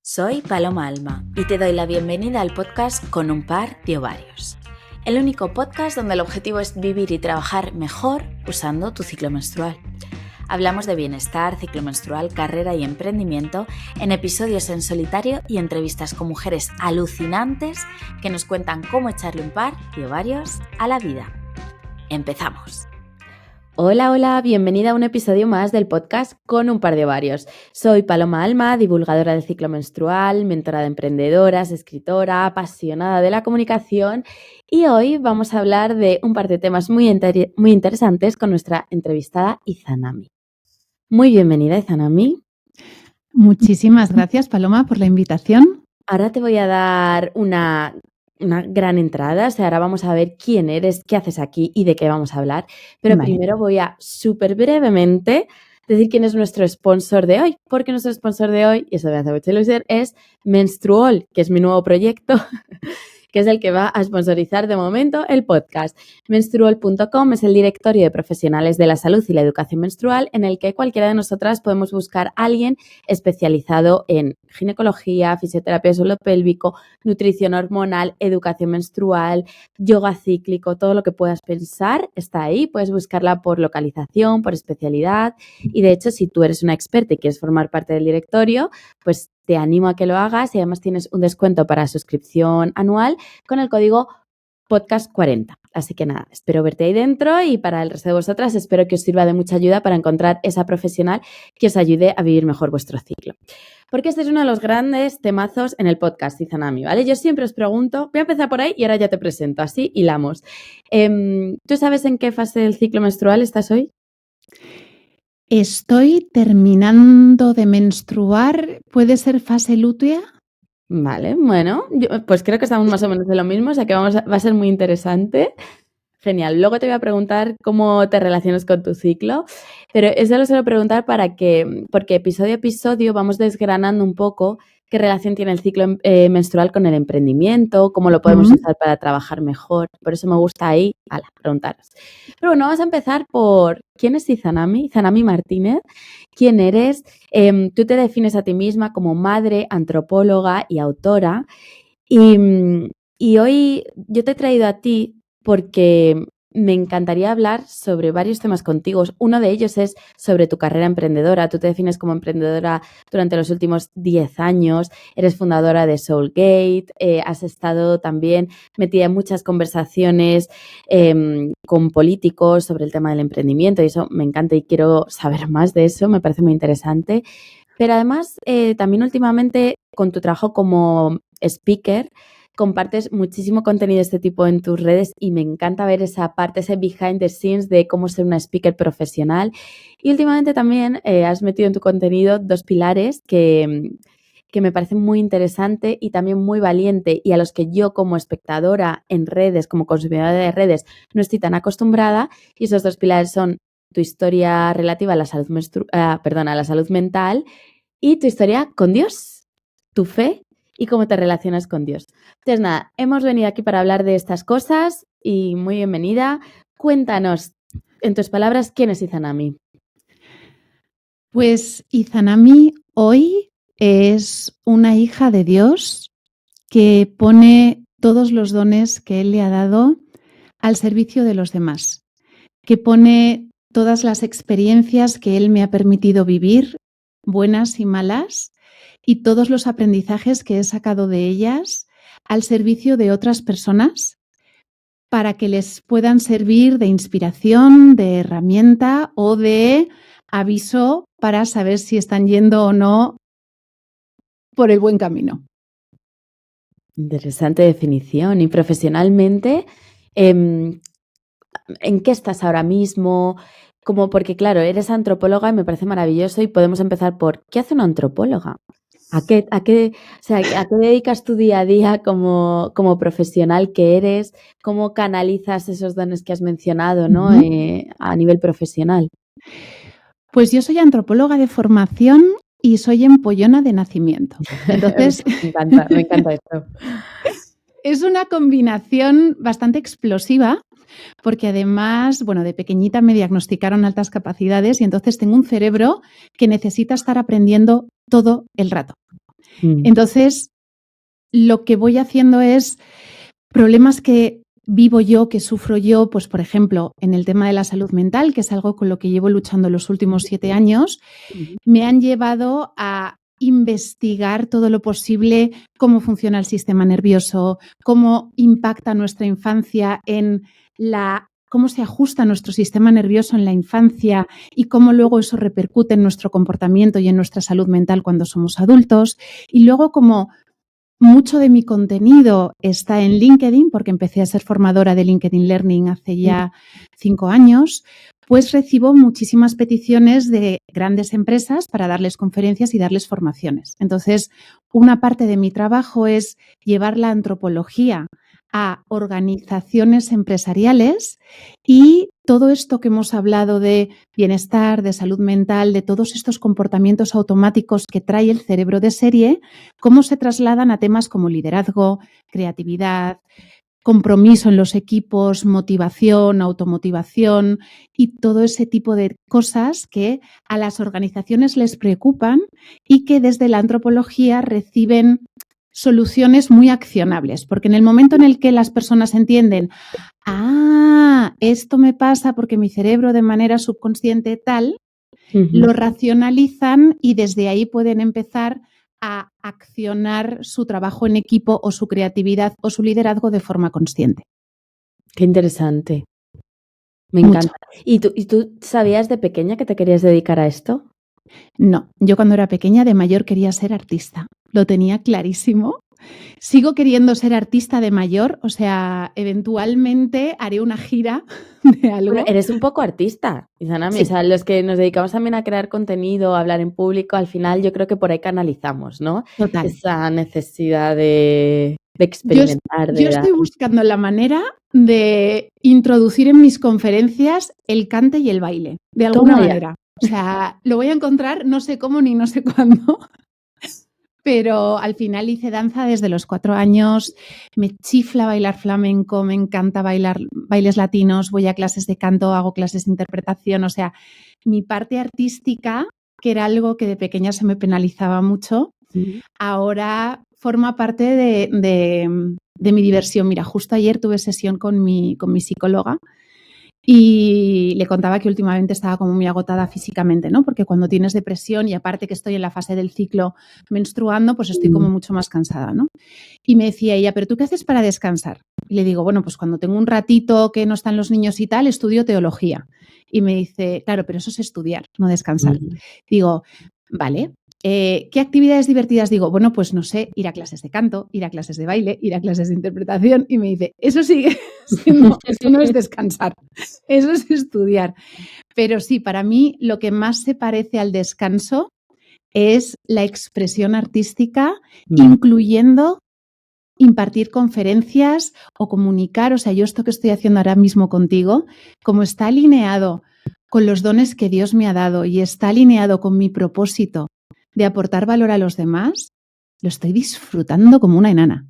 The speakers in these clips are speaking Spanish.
Soy Paloma Alma y te doy la bienvenida al podcast Con un par de ovarios. El único podcast donde el objetivo es vivir y trabajar mejor usando tu ciclo menstrual. Hablamos de bienestar, ciclo menstrual, carrera y emprendimiento en episodios en solitario y entrevistas con mujeres alucinantes que nos cuentan cómo echarle un par de ovarios a la vida. ¡Empezamos! Hola, bienvenida a un episodio más del podcast Con un par de ovarios. Soy Paloma Alma, divulgadora del ciclo menstrual, mentora de emprendedoras, escritora, apasionada de la comunicación y hoy vamos a hablar de un par de temas muy interesantes con nuestra entrevistada Izanami. Muy bienvenida, Izanami. Muchísimas gracias, Paloma, por la invitación. Ahora te voy a dar una gran entrada, o sea, ahora vamos a ver quién eres, qué haces aquí y de qué vamos a hablar, pero primero voy a súper brevemente decir quién es nuestro sponsor de hoy, porque nuestro sponsor de hoy, y eso me hace mucha ilusión, es Menstruol, que es mi nuevo proyecto, que es el que va a sponsorizar de momento el podcast. Menstruol.com es el directorio de profesionales de la salud y la educación menstrual en el que cualquiera de nosotras podemos buscar a alguien especializado en ginecología, fisioterapia suelo pélvico, nutrición hormonal, educación menstrual, yoga cíclico, todo lo que puedas pensar está ahí. Puedes buscarla por localización, por especialidad y de hecho si tú eres una experta y quieres formar parte del directorio, pues te animo a que lo hagas y además tienes un descuento para suscripción anual con el código podcast40. Así que nada, espero verte ahí dentro y para el resto de vosotras espero que os sirva de mucha ayuda para encontrar esa profesional que os ayude a vivir mejor vuestro ciclo. Porque este es uno de los grandes temazos en el podcast, Izanami, ¿vale? Yo siempre os pregunto, voy a empezar por ahí y ahora ya te presento, así hilamos. ¿Tú sabes en qué fase del ciclo menstrual estás hoy? Estoy terminando de menstruar. ¿Puede ser fase lútea? Vale, bueno, pues creo que estamos más o menos de lo mismo, o sea que va a ser muy interesante. Genial. Luego te voy a preguntar cómo te relacionas con tu ciclo, pero eso lo suelo preguntar porque episodio a episodio vamos desgranando un poco qué relación tiene el ciclo menstrual con el emprendimiento, cómo lo podemos usar para trabajar mejor. Por eso me gusta ahí preguntaros. Pero bueno, vamos a empezar por ¿quién es Izanami? Izanami Martínez. ¿Quién eres? Tú te defines a ti misma como madre, antropóloga y autora. Y hoy yo te he traído a ti porque me encantaría hablar sobre varios temas contigo. Uno de ellos es sobre tu carrera emprendedora. Tú te defines como emprendedora durante los últimos 10 años, eres fundadora de Soulgate, has estado también metida en muchas conversaciones con políticos sobre el tema del emprendimiento y eso me encanta y quiero saber más de eso, me parece muy interesante. Pero además, también últimamente con tu trabajo como speaker, compartes muchísimo contenido de este tipo en tus redes y me encanta ver esa parte, ese behind the scenes de cómo ser una speaker profesional. Y últimamente también has metido en tu contenido dos pilares que me parecen muy interesante y también muy valiente y a los que yo como espectadora en redes, como consumidora de redes, no estoy tan acostumbrada. Y esos dos pilares son tu historia relativa a la salud, a la salud mental y tu historia con Dios, tu fe y cómo te relacionas con Dios. Entonces, nada, hemos venido aquí para hablar de estas cosas y muy bienvenida. Cuéntanos, en tus palabras, ¿quién es Izanami? Pues Izanami hoy es una hija de Dios que pone todos los dones que Él le ha dado al servicio de los demás, que pone todas las experiencias que Él me ha permitido vivir, buenas y malas, y todos los aprendizajes que he sacado de ellas al servicio de otras personas para que les puedan servir de inspiración, de herramienta o de aviso para saber si están yendo o no por el buen camino. Interesante definición. Y profesionalmente, ¿en qué estás ahora mismo? Porque claro, eres antropóloga y me parece maravilloso y podemos empezar por ¿qué hace una antropóloga? ¿A qué dedicas tu día a día como profesional que eres? ¿Cómo canalizas esos dones que has mencionado, ¿no? A nivel profesional? Pues yo soy antropóloga de formación y soy empollona de nacimiento. Entonces, me encanta esto. Es una combinación bastante explosiva porque además, de pequeñita me diagnosticaron altas capacidades y entonces tengo un cerebro que necesita estar aprendiendo todo el rato. Entonces, lo que voy haciendo es problemas que vivo yo, que sufro yo, pues por ejemplo, en el tema de la salud mental, que es algo con lo que llevo luchando los últimos 7 años, me han llevado a investigar todo lo posible cómo funciona el sistema nervioso, cómo impacta nuestra infancia en cómo se ajusta nuestro sistema nervioso en la infancia y cómo luego eso repercute en nuestro comportamiento y en nuestra salud mental cuando somos adultos. Y luego, como mucho de mi contenido está en LinkedIn, porque empecé a ser formadora de LinkedIn Learning hace ya 5 años, pues recibo muchísimas peticiones de grandes empresas para darles conferencias y darles formaciones. Entonces, una parte de mi trabajo es llevar la antropología a organizaciones empresariales y todo esto que hemos hablado de bienestar, de salud mental, de todos estos comportamientos automáticos que trae el cerebro de serie, cómo se trasladan a temas como liderazgo, creatividad, compromiso en los equipos, motivación, automotivación y todo ese tipo de cosas que a las organizaciones les preocupan y que desde la antropología reciben soluciones muy accionables, porque en el momento en el que las personas entienden, esto me pasa porque mi cerebro de manera subconsciente tal, lo racionalizan y desde ahí pueden empezar a accionar su trabajo en equipo o su creatividad o su liderazgo de forma consciente. Qué interesante. Me encanta. ¿Y tú sabías de pequeña que te querías dedicar a esto? No, yo cuando era pequeña de mayor quería ser artista. Lo tenía clarísimo. Sigo queriendo ser artista de mayor, o sea, eventualmente haré una gira de algo. Bueno, eres un poco artista, Izanami. Sí. O sea, los que nos dedicamos también a crear contenido, a hablar en público, al final yo creo que por ahí canalizamos, ¿no? Total. Esa necesidad de experimentar. Yo estoy buscando la manera de introducir en mis conferencias el cante y el baile, de alguna manera. O sea, lo voy a encontrar, no sé cómo ni no sé cuándo, pero al final hice danza desde los 4 años, me chifla bailar flamenco, me encanta bailar bailes latinos, voy a clases de canto, hago clases de interpretación, o sea, mi parte artística, que era algo que de pequeña se me penalizaba mucho, ahora forma parte de mi diversión. Mira, justo ayer tuve sesión con mi psicóloga y le contaba que últimamente estaba como muy agotada físicamente, ¿no? Porque cuando tienes depresión y aparte que estoy en la fase del ciclo menstruando, pues estoy como mucho más cansada, ¿no? Y me decía ella, ¿pero tú qué haces para descansar? Y le digo, bueno, pues cuando tengo un ratito que no están los niños y tal, estudio teología. Y me dice, claro, pero eso es estudiar, no descansar. Digo, vale. ¿Qué actividades divertidas? Digo, bueno, pues no sé, ir a clases de canto, ir a clases de baile, ir a clases de interpretación. Y me dice, eso sigue siendo, eso no es descansar, eso es estudiar. Pero sí, para mí lo que más se parece al descanso es la expresión artística, incluyendo impartir conferencias o comunicar. O sea, yo esto que estoy haciendo ahora mismo contigo, como está alineado con los dones que Dios me ha dado y está alineado con mi propósito de aportar valor a los demás, lo estoy disfrutando como una enana.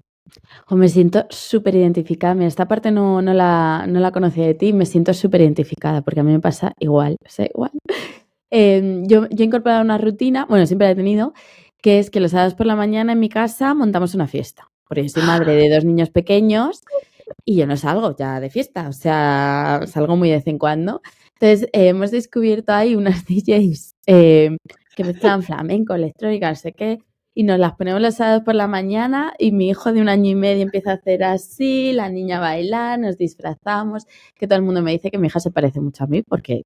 Me siento súper identificada. Mira, esta parte no la conocía de ti, me siento súper identificada porque a mí me pasa igual. O sea, igual. Yo he incorporado una rutina, bueno, siempre la he tenido, que es que los sábados por la mañana en mi casa montamos una fiesta. Porque yo soy madre de 2 niños pequeños y yo no salgo ya de fiesta, o sea, salgo muy de vez en cuando. Entonces, hemos descubierto ahí unas DJs que mezclan flamenco, electrónica, no sé qué, y nos las ponemos los sábados por la mañana y mi hijo de 1 año y medio empieza a hacer así, la niña a bailar, nos disfrazamos, que todo el mundo me dice que mi hija se parece mucho a mí porque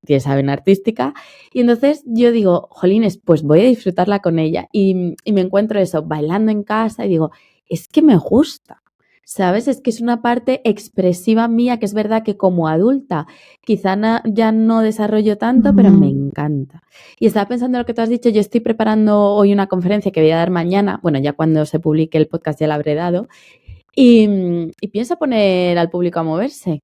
tiene esa vena artística. Y entonces yo digo, jolines, pues voy a disfrutarla con ella. Y me encuentro eso, bailando en casa y digo, es que me gusta. ¿Sabes? Es que es una parte expresiva mía que es verdad que como adulta quizá ya no desarrollo tanto, pero me encanta. Y estaba pensando en lo que tú has dicho, yo estoy preparando hoy una conferencia que voy a dar mañana, bueno, ya cuando se publique el podcast ya la habré dado, y pienso poner al público a moverse.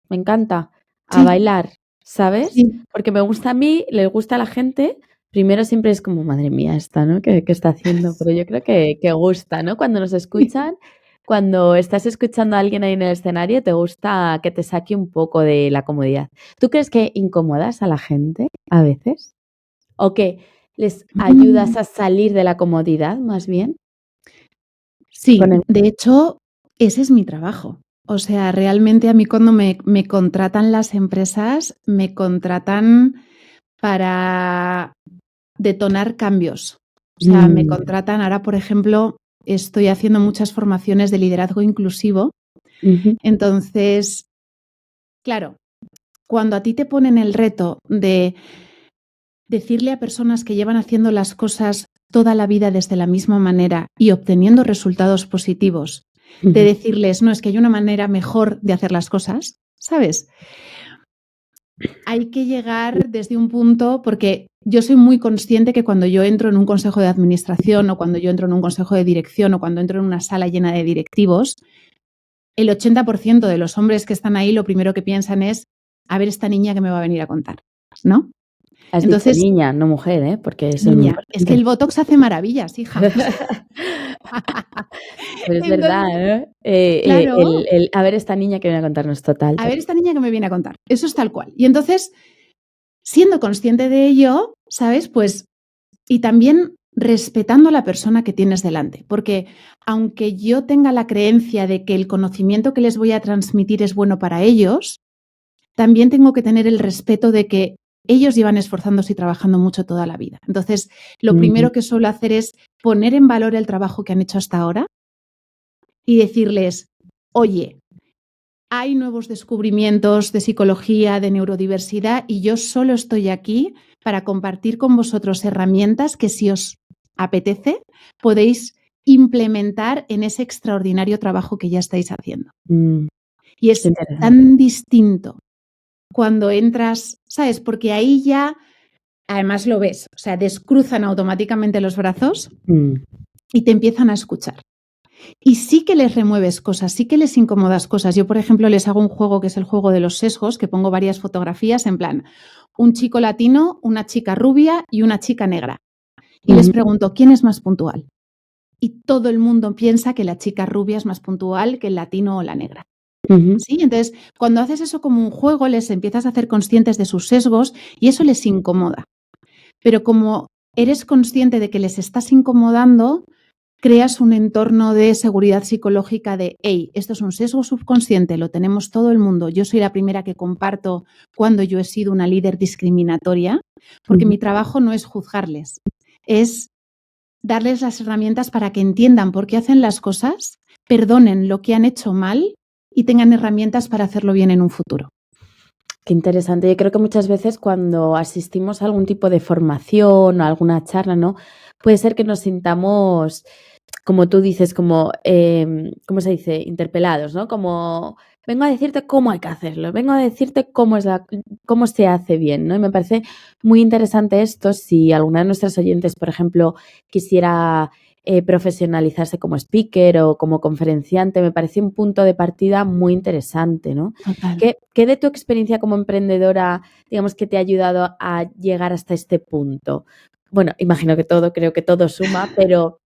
Me encanta, a bailar, ¿sabes? Sí. Porque me gusta a mí, le gusta a la gente. Primero siempre es como, madre mía, esta, ¿no? ¿Qué está haciendo? Pero yo creo que gusta, ¿no? Cuando nos escuchan, cuando estás escuchando a alguien ahí en el escenario, te gusta que te saque un poco de la comodidad. ¿Tú crees que incomodas a la gente a veces? ¿O que ¿Les ayudas a salir de la comodidad, más bien? Sí, de hecho, ese es mi trabajo. O sea, realmente a mí cuando me contratan las empresas, me contratan para detonar cambios. O sea, me contratan ahora, por ejemplo, estoy haciendo muchas formaciones de liderazgo inclusivo. Entonces, claro, cuando a ti te ponen el reto de decirle a personas que llevan haciendo las cosas toda la vida desde la misma manera y obteniendo resultados positivos, de decirles, no, es que hay una manera mejor de hacer las cosas, ¿sabes? Hay que llegar desde un punto, porque yo soy muy consciente que cuando yo entro en un consejo de administración o cuando yo entro en un consejo de dirección o cuando entro en una sala llena de directivos, el 80% de los hombres que están ahí lo primero que piensan es, a ver esta niña que me va a venir a contar, ¿no? Has Entonces, dicho niña, no mujer, ¿eh? Porque eso es muy niña, importante. es que el Botox hace maravillas, hija. Pero es verdad, Claro. a ver esta niña que viene a contarnos, total. A ver esta niña que me viene a contar. Eso es tal cual. Y entonces, siendo consciente de ello, ¿sabes? Pues, y también respetando a la persona que tienes delante. Porque aunque yo tenga la creencia de que el conocimiento que les voy a transmitir es bueno para ellos, también tengo que tener el respeto de que ellos llevan esforzándose y trabajando mucho toda la vida. Entonces, lo primero que suelo hacer es poner en valor el trabajo que han hecho hasta ahora y decirles, oye, hay nuevos descubrimientos de psicología, de neurodiversidad y yo solo estoy aquí para compartir con vosotros herramientas que si os apetece podéis implementar en ese extraordinario trabajo que ya estáis haciendo. Y es tan distinto cuando entras, ¿sabes? Porque ahí ya, además lo ves, o sea, descruzan automáticamente los brazos y te empiezan a escuchar. Y sí que les remueves cosas, sí que les incomodas cosas. Yo, por ejemplo, les hago un juego que es el juego de los sesgos, que pongo varias fotografías en plan, un chico latino, una chica rubia y una chica negra. Y les pregunto, ¿quién es más puntual? Y todo el mundo piensa que la chica rubia es más puntual que el latino o la negra. ¿Sí? Entonces, cuando haces eso como un juego, les empiezas a hacer conscientes de sus sesgos y eso les incomoda. Pero como eres consciente de que les estás incomodando, creas un entorno de seguridad psicológica de, hey, esto es un sesgo subconsciente, lo tenemos todo el mundo. Yo soy la primera que comparto cuando yo he sido una líder discriminatoria, porque mi trabajo no es juzgarles, es darles las herramientas para que entiendan por qué hacen las cosas, perdonen lo que han hecho mal y tengan herramientas para hacerlo bien en un futuro. Qué interesante. Yo creo que muchas veces cuando asistimos a algún tipo de formación o a alguna charla, ¿no? Puede ser que nos sintamos, como tú dices, como, ¿cómo se dice? Interpelados, ¿no? Como, vengo a decirte cómo hay que hacerlo, vengo a decirte cómo se hace bien, ¿no? Y me parece muy interesante esto. Si alguna de nuestras oyentes, por ejemplo, quisiera profesionalizarse como speaker o como conferenciante, me parece un punto de partida muy interesante, ¿no? Total. ¿Qué de tu experiencia como emprendedora, digamos, que te ha ayudado a llegar hasta este punto? Bueno, imagino que todo, creo que todo suma, pero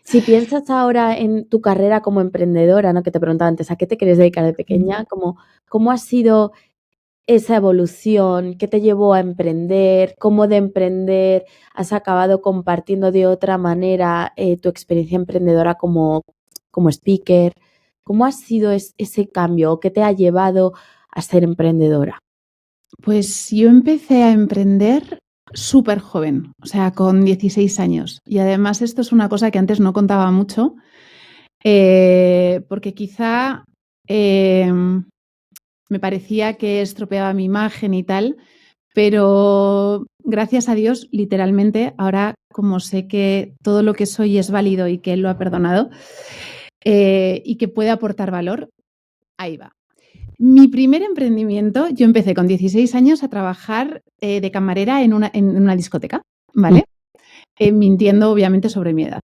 si piensas ahora en tu carrera como emprendedora, ¿no? Que te preguntaba antes, ¿a qué te quieres dedicar de pequeña? ¿Cómo ha sido esa evolución? ¿Qué te llevó a emprender? ¿Cómo de emprender has acabado compartiendo de otra manera tu experiencia emprendedora como speaker? ¿Cómo ha sido ese cambio? ¿Qué te ha llevado a ser emprendedora? Pues yo empecé a emprender súper joven, o sea, con 16 años. Y además esto es una cosa que antes no contaba mucho, porque quizá me parecía que estropeaba mi imagen y tal, pero gracias a Dios, literalmente, ahora como sé que todo lo que soy es válido y que Él lo ha perdonado y que puede aportar valor, ahí va. Mi primer emprendimiento, yo empecé con 16 años a trabajar de camarera en una discoteca, ¿vale? Mintiendo obviamente sobre mi edad.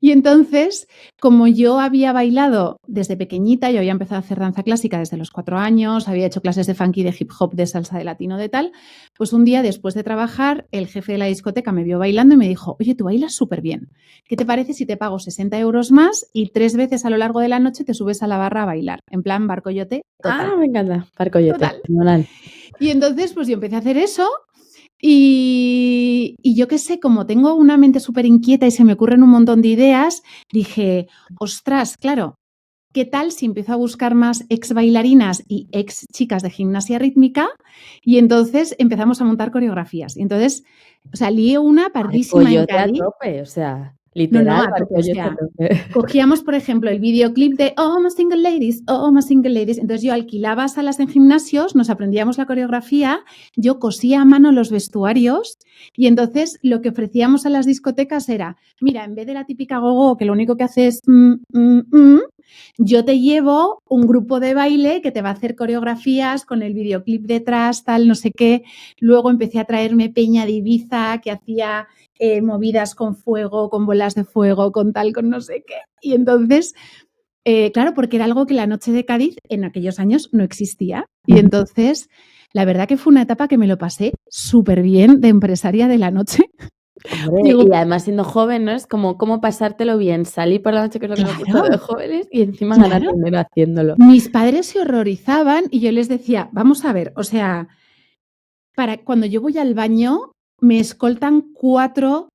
Y entonces, como yo había bailado desde pequeñita, yo había empezado a hacer danza clásica desde los 4 años, había hecho clases de funky, de hip hop, de salsa, de latino, de tal, pues un día después de trabajar, el jefe de la discoteca me vio bailando y me dijo, oye, tú bailas súper bien, ¿qué te parece si te pago 60 euros más y 3 veces a lo largo de la noche te subes a la barra a bailar? En plan barcoyote total. Ah, me encanta, Parcoyote, Total. fenomenal. Y entonces, pues yo empecé a hacer eso Y yo qué sé, como tengo una mente súper inquieta y se me ocurren un montón de ideas, dije, ostras, claro, ¿qué tal si empiezo a buscar más ex bailarinas y ex chicas de gimnasia rítmica? Y entonces empezamos a montar coreografías. Y entonces, o sea, lié una Ay, pardísima en coyote a Cádiz. tope, o sea, No, literal, a tope, o coyote a sea, tope. cogíamos, por ejemplo, el videoclip de Oh, my single ladies, oh, my single ladies. Entonces yo alquilaba salas en gimnasios, nos aprendíamos la coreografía, yo cosía a mano los vestuarios y entonces lo que ofrecíamos a las discotecas era, mira, en vez de la típica gogo que lo único que hace es yo te llevo un grupo de baile que te va a hacer coreografías con el videoclip detrás, tal, no sé qué. Luego empecé a traerme peña de Ibiza que hacía movidas con fuego, con bolas de fuego, con tal, con no sé qué. Y entonces, claro, porque era algo que la noche de Cádiz en aquellos años no existía. Y entonces, la verdad que fue una etapa que me lo pasé súper bien de empresaria de la noche. Hombre, Digo, y además siendo joven, ¿no? Es como cómo pasártelo bien, salir por la noche, que es lo que nos gusta de claro, jóvenes, y encima ganar claro. dinero haciéndolo. Mis padres se horrorizaban y yo les decía, vamos a ver, o sea, para cuando yo voy al baño, me escoltan 4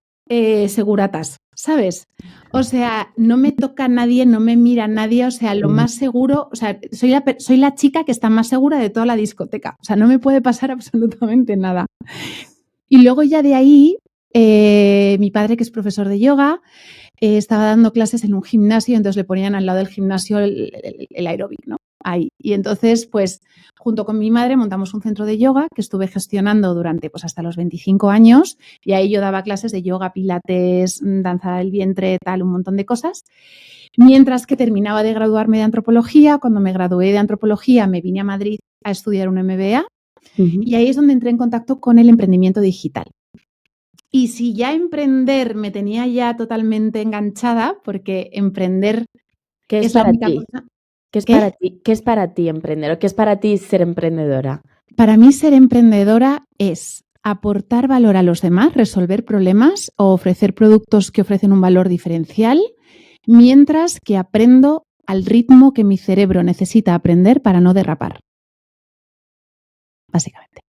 seguratas, ¿sabes? O sea, no me toca nadie, no me mira nadie, o sea, lo más seguro, o sea, soy la chica que está más segura de toda la discoteca, o sea, no me puede pasar absolutamente nada. Y luego ya de ahí, mi padre, que es profesor de yoga, estaba dando clases en un gimnasio, entonces le ponían al lado del gimnasio el aeróbic, ¿no? Ahí. Y entonces, pues, junto con mi madre montamos un centro de yoga que estuve gestionando durante, pues, hasta los 25 años. Y ahí yo daba clases de yoga, pilates, danza del vientre, tal, un montón de cosas. Mientras que terminaba de graduarme de antropología, cuando me gradué de antropología me vine a Madrid a estudiar un MBA y ahí es donde entré en contacto con el emprendimiento digital. Y si ya emprender me tenía ya totalmente enganchada, porque emprender ¿Qué es es la para única ti? cosa. ¿Qué es para ¿Qué? ti? ¿Qué es para ti emprender? ¿O qué es para ti ser emprendedora? Para mí ser emprendedora es aportar valor a los demás, resolver problemas o ofrecer productos que ofrecen un valor diferencial, mientras que aprendo al ritmo que mi cerebro necesita aprender para no derrapar, básicamente.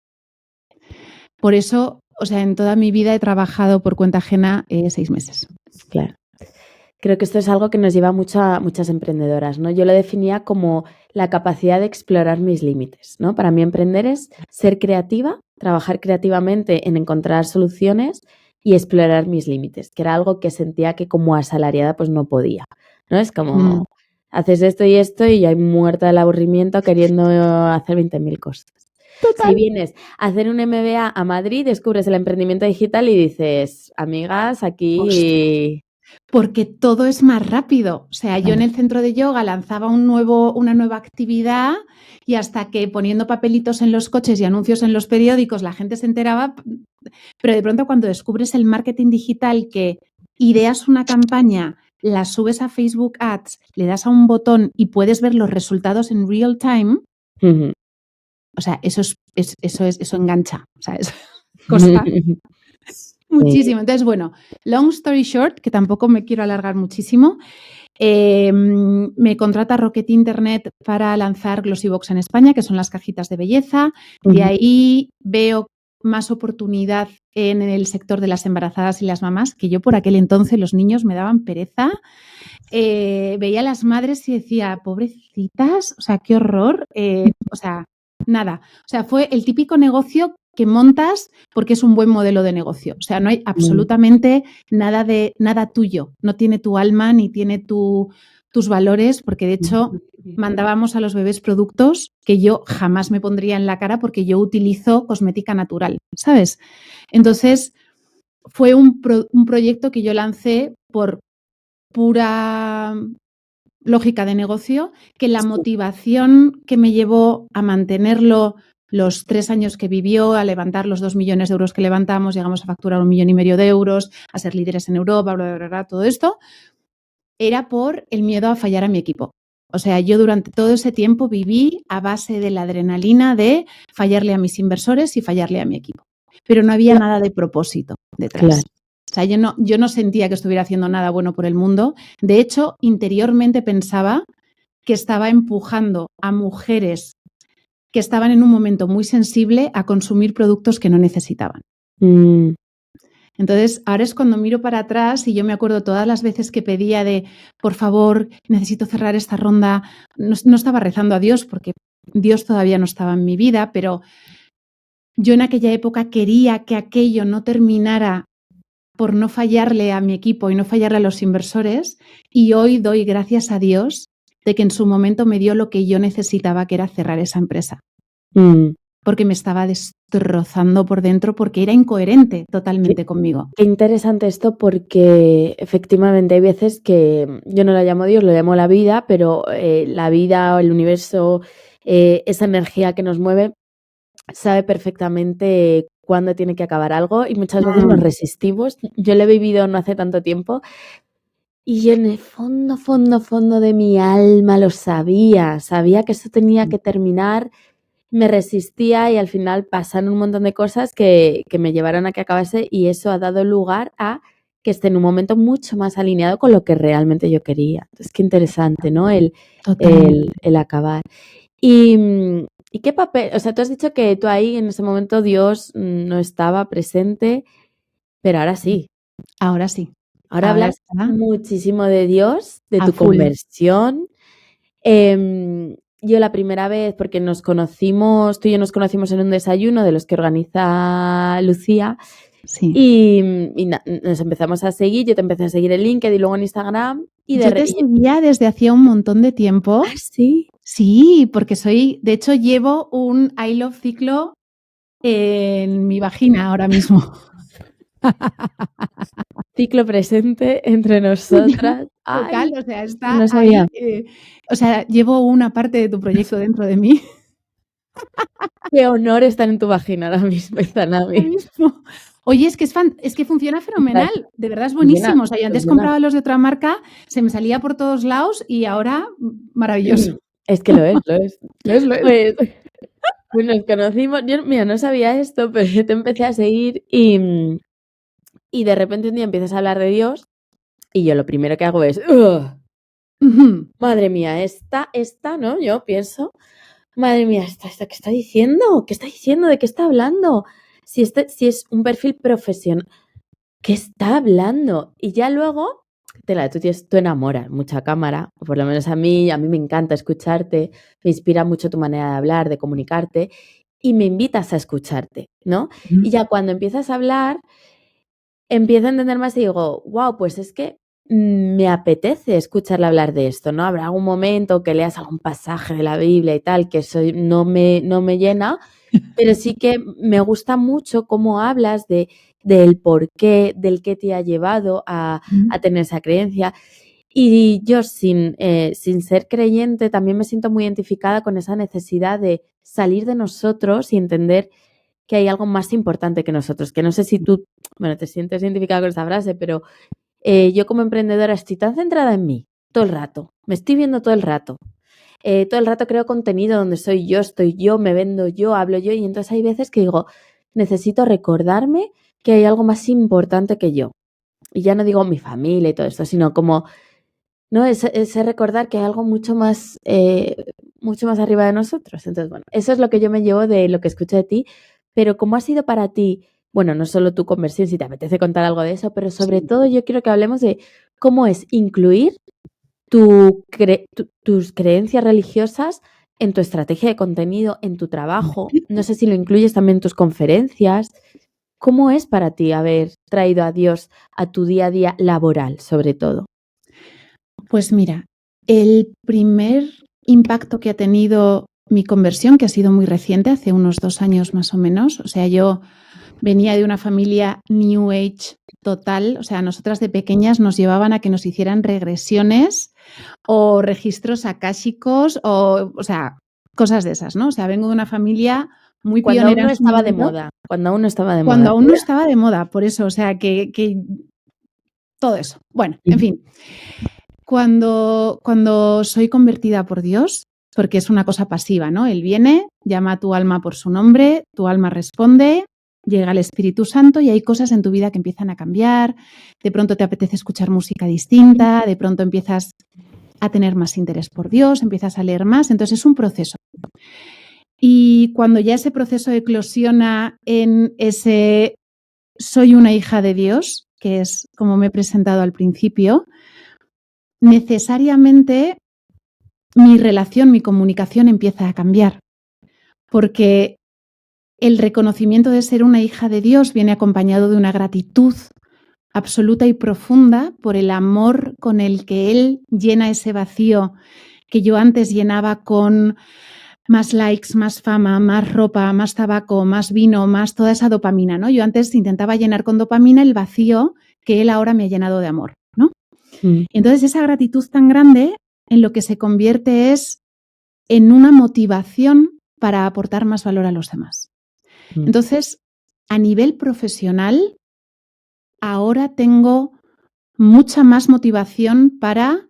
Por eso, o sea, en toda mi vida he trabajado por cuenta ajena 6 meses. Claro. Creo que esto es algo que nos lleva a muchas emprendedoras, ¿no? Yo lo definía como la capacidad de explorar mis límites, ¿no? Para mí emprender es ser creativa, trabajar creativamente en encontrar soluciones y explorar mis límites, que era algo que sentía que como asalariada pues no podía, ¿no? Es como haces esto y yo hay muerta del aburrimiento queriendo hacer 20.000 cosas. Si Total. vienes a hacer un MBA a Madrid, descubres el emprendimiento digital y dices, amigas, Ostras. aquí... Porque todo es más rápido. O sea, yo en el centro de yoga lanzaba una nueva actividad y hasta que poniendo papelitos en los coches y anuncios en los periódicos la gente se enteraba, pero de pronto cuando descubres el marketing digital, que ideas una campaña, la subes a Facebook Ads, le das a un botón y puedes ver los resultados en real time, o sea, eso engancha. O sea, es cosa muchísimo. Entonces, bueno, long story short, que tampoco me quiero alargar muchísimo, me contrata Rocket Internet para lanzar Glossybox en España, que son las cajitas de belleza. De ahí veo más oportunidad en el sector de las embarazadas y las mamás, que yo por aquel entonces los niños me daban pereza. Veía a las madres y decía, pobrecitas, o sea, qué horror. O sea, nada. O sea, fue el típico negocio que montas porque es un buen modelo de negocio. O sea, no hay absolutamente nada tuyo. No tiene tu alma ni tiene tus valores, porque de hecho mandábamos a los bebés productos que yo jamás me pondría en la cara porque yo utilizo cosmética natural, ¿sabes? Entonces, fue un proyecto que yo lancé por pura lógica de negocio, que la motivación que me llevó a mantenerlo los 3 años que vivió, a levantar los 2 millones de euros que levantamos, llegamos a facturar 1,5 millones de euros, a ser líderes en Europa, bla, bla, bla, todo esto, era por el miedo a fallar a mi equipo. O sea, yo durante todo ese tiempo viví a base de la adrenalina de fallarle a mis inversores y fallarle a mi equipo. Pero no había nada de propósito detrás. Claro. O sea, yo no sentía que estuviera haciendo nada bueno por el mundo. De hecho, interiormente pensaba que estaba empujando a mujeres que estaban en un momento muy sensible a consumir productos que no necesitaban. Mm, Entonces, ahora es cuando miro para atrás y yo me acuerdo todas las veces que pedía de, por favor, necesito cerrar esta ronda. No estaba rezando a Dios porque Dios todavía no estaba en mi vida, pero yo en aquella época quería que aquello no terminara por no fallarle a mi equipo y no fallarle a los inversores, y hoy doy gracias a Dios de que en su momento me dio lo que yo necesitaba, que era cerrar esa empresa, mm. porque me estaba destrozando por dentro, porque era incoherente totalmente conmigo. Qué interesante esto porque efectivamente hay veces que yo no la llamo Dios, lo llamo la vida, pero la vida o el universo, esa energía que nos mueve, sabe perfectamente cuándo tiene que acabar algo y muchas veces nos resistimos. Yo lo he vivido no hace tanto tiempo y yo en el fondo, fondo, fondo de mi alma lo sabía, sabía que eso tenía que terminar, me resistía y al final pasaron un montón de cosas que me llevaron a que acabase y eso ha dado lugar a que esté en un momento mucho más alineado con lo que realmente yo quería. Entonces, qué interesante, ¿no? Totalmente. El acabar. ¿Y qué papel? O sea, tú has dicho que tú ahí en ese momento Dios no estaba presente, pero ahora sí. Ahora sí, Ahora ahora hablas está muchísimo de Dios, de a tu full. conversión. Yo la primera vez, porque nos conocimos, tú y yo nos conocimos en un desayuno de los que organiza Lucía Sí. y nos empezamos a seguir, yo te empecé a seguir en LinkedIn y luego en Instagram y Yo te seguía desde hacía un montón de tiempo. sí, Sí, porque de hecho llevo un I Love Ciclo en mi vagina ahora mismo. ciclo presente entre nosotras. Total, Ay, o sea, es que está no ahí, sabía. o sea, llevo una parte de tu proyecto dentro de mí Qué honor estar en tu vagina ahora mismo, ahora Izanami. mismo. Oye, es que funciona fenomenal, de verdad es Funciona, buenísimo. O sea, yo antes funciona. compraba los de otra marca, se me salía por todos lados y ahora maravilloso. Es que lo es, lo es. Lo es. Pues nos conocimos, yo mira, no sabía esto, pero yo te empecé a seguir y de repente un día empiezas a hablar de Dios y yo lo primero que hago es, "Ugh, Ujú. madre mía, esta, ¿no? Yo pienso, madre mía, ¿esta qué está diciendo? ¿Qué está diciendo? ¿De qué está hablando? Si es un perfil profesional, ¿qué está hablando? Y ya luego, tú enamoras mucha cámara, o por lo menos a mí me encanta escucharte, me inspira mucho tu manera de hablar, de comunicarte, y me invitas a escucharte, ¿no? Y ya cuando empiezas a hablar, empiezo a entender más y digo, wow, pues es que me apetece escucharle hablar de esto, ¿no? Habrá algún momento que leas algún pasaje de la Biblia y tal, que eso no me llena, pero sí que me gusta mucho cómo hablas del por qué, del qué te ha llevado a tener esa creencia. Y yo sin ser creyente también me siento muy identificada con esa necesidad de salir de nosotros y entender que hay algo más importante que nosotros, que no sé si tú, bueno, te sientes identificada con esta frase, pero yo como emprendedora estoy tan centrada en mí todo el rato, me estoy viendo todo el rato creo contenido donde soy yo, estoy yo, me vendo yo, hablo yo y entonces hay veces que digo, necesito recordarme que hay algo más importante que yo. Y ya no digo mi familia y todo esto, sino como, no, ese recordar que hay algo mucho más arriba de nosotros. Entonces, bueno, eso es lo que yo me llevo de lo que escucho de ti, pero ¿cómo ha sido para ti? Bueno, no solo tu conversión, si te apetece contar algo de eso, pero sobre Sí. todo yo quiero que hablemos de cómo es incluir tus creencias religiosas en tu estrategia de contenido, en tu trabajo. No sé si lo incluyes también en tus conferencias. ¿Cómo es para ti haber traído a Dios a tu día a día laboral, sobre todo? Pues mira, el primer impacto que ha tenido mi conversión, que ha sido muy reciente, hace unos 2 años más o menos, o sea, yo venía de una familia New Age total, o sea, nosotras de pequeñas nos llevaban a que nos hicieran regresiones o registros akáshicos o sea, cosas de esas, ¿no? O sea, vengo de una familia muy Cuando aún pionera no en su estaba de momento, moda, cuando aún no estaba de cuando moda. aún no estaba de moda, por eso, o sea, que todo eso. Bueno, en fin, cuando soy convertida por Dios, porque es una cosa pasiva, ¿no? Él viene, llama a tu alma por su nombre, tu alma responde, llega el Espíritu Santo y hay cosas en tu vida que empiezan a cambiar, de pronto te apetece escuchar música distinta, de pronto empiezas a tener más interés por Dios, empiezas a leer más, entonces es un proceso. Y cuando ya ese proceso eclosiona en ese soy una hija de Dios, que es como me he presentado al principio, necesariamente mi relación, mi comunicación empieza a cambiar, porque el reconocimiento de ser una hija de Dios viene acompañado de una gratitud absoluta y profunda por el amor con el que Él llena ese vacío que yo antes llenaba con más likes, más fama, más ropa, más tabaco, más vino, más toda esa dopamina, ¿no? Yo antes intentaba llenar con dopamina el vacío que Él ahora me ha llenado de amor, ¿no? Y entonces esa gratitud tan grande en lo que se convierte es en una motivación para aportar más valor a los demás. Entonces, a nivel profesional, ahora tengo mucha más motivación para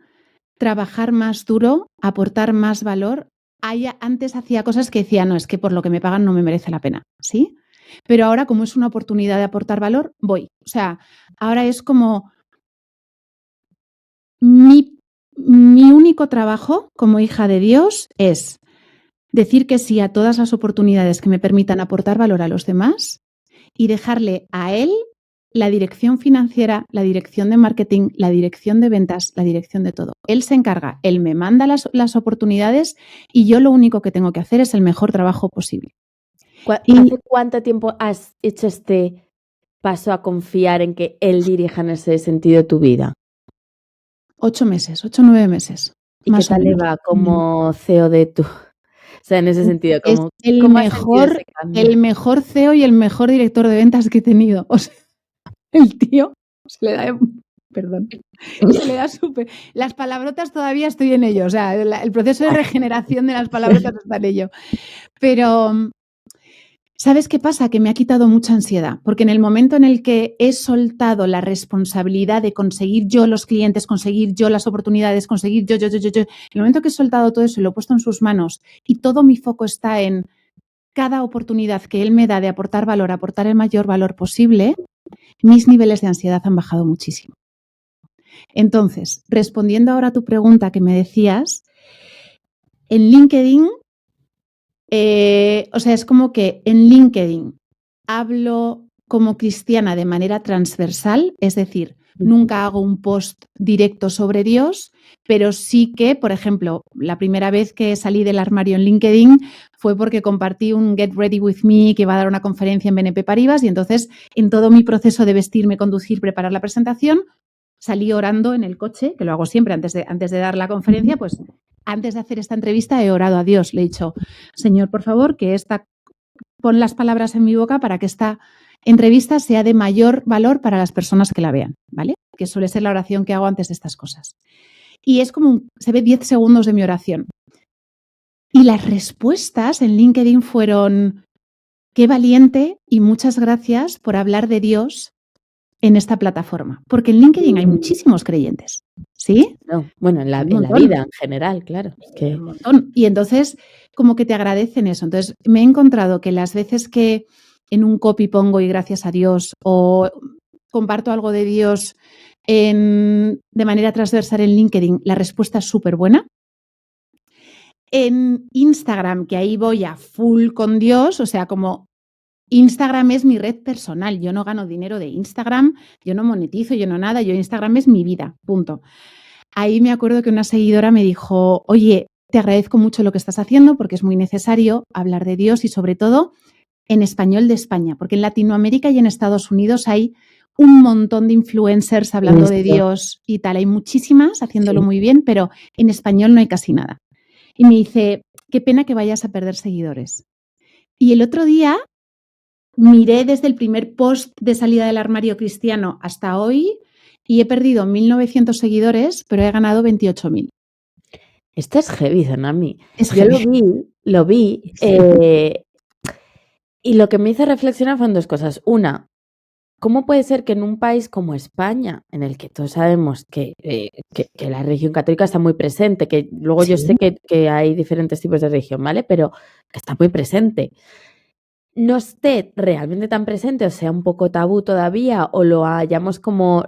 trabajar más duro, aportar más valor. Antes hacía cosas que decía, no, es que por lo que me pagan no me merece la pena, ¿sí? Pero ahora, como es una oportunidad de aportar valor, voy. O sea, ahora es como mi único trabajo como hija de Dios es decir que sí a todas las oportunidades que me permitan aportar valor a los demás y dejarle a Él la dirección financiera, la dirección de marketing, la dirección de ventas, la dirección de todo. Él se encarga, Él me manda las oportunidades y yo lo único que tengo que hacer es el mejor trabajo posible. ¿Hace cuánto tiempo has hecho este paso a confiar en que Él dirija en ese sentido tu vida? 8 meses, 8 o 9 meses. ¿Y qué tal le va como CEO de tu? O sea, en ese sentido, Es ¿cómo has sentido ese cambio? el mejor CEO y el mejor director de ventas que he tenido. O sea, el tío se le da, perdón, se le da súper. Las palabrotas todavía estoy en ello. O sea, el proceso de regeneración de las palabrotas está en ello. Pero, ¿sabes qué pasa? Que me ha quitado mucha ansiedad, porque en el momento en el que he soltado la responsabilidad de conseguir yo los clientes, conseguir yo las oportunidades, conseguir yo, en el momento que he soltado todo eso y lo he puesto en sus manos y todo mi foco está en cada oportunidad que él me da de aportar valor, aportar el mayor valor posible, mis niveles de ansiedad han bajado muchísimo. Entonces, respondiendo ahora a tu pregunta que me decías, en LinkedIn, o sea, es como que en LinkedIn hablo como cristiana de manera transversal, es decir, nunca hago un post directo sobre Dios, pero sí que, por ejemplo, la primera vez que salí del armario en LinkedIn fue porque compartí un Get Ready With Me que iba a dar una conferencia en BNP Paribas y entonces en todo mi proceso de vestirme, conducir, preparar la presentación, salí orando en el coche, que lo hago siempre antes de dar la conferencia, pues antes de hacer esta entrevista he orado a Dios, le he dicho, Señor, por favor, pon las palabras en mi boca para que esta entrevista sea de mayor valor para las personas que la vean, ¿vale? Que suele ser la oración que hago antes de estas cosas. Y es como, se ve 10 segundos de mi oración. Y las respuestas en LinkedIn fueron, qué valiente y muchas gracias por hablar de Dios en esta plataforma. Porque en LinkedIn hay muchísimos creyentes, ¿sí? No, bueno, en la vida en general, claro. Un montón. Y entonces, como que te agradecen eso. Entonces, me he encontrado que las veces que en un copy pongo y gracias a Dios o comparto algo de Dios de manera transversal en LinkedIn, la respuesta es súper buena. En Instagram, que ahí voy a full con Dios, o sea, como Instagram es mi red personal, yo no gano dinero de Instagram, yo no monetizo, yo no nada, Instagram es mi vida, punto. Ahí me acuerdo que una seguidora me dijo, oye, te agradezco mucho lo que estás haciendo porque es muy necesario hablar de Dios y sobre todo en español de España, porque en Latinoamérica y en Estados Unidos hay un montón de influencers hablando de Dios y tal, hay muchísimas haciéndolo muy bien, pero en español no hay casi nada. Y me dice, qué pena que vayas a perder seguidores. Y el otro día miré desde el primer post de salida del armario cristiano hasta hoy y he perdido 1.900 seguidores, pero he ganado 28.000. Esto es heavy, Tsunami. Es Yo heavy. lo vi. Y lo que me hizo reflexionar fueron dos cosas. Una, ¿cómo puede ser que en un país como España, en el que todos sabemos que la religión católica está muy presente, que luego yo sé que hay diferentes tipos de religión, ¿vale? Pero que está muy presente, no esté realmente tan presente o sea un poco tabú todavía o lo hayamos como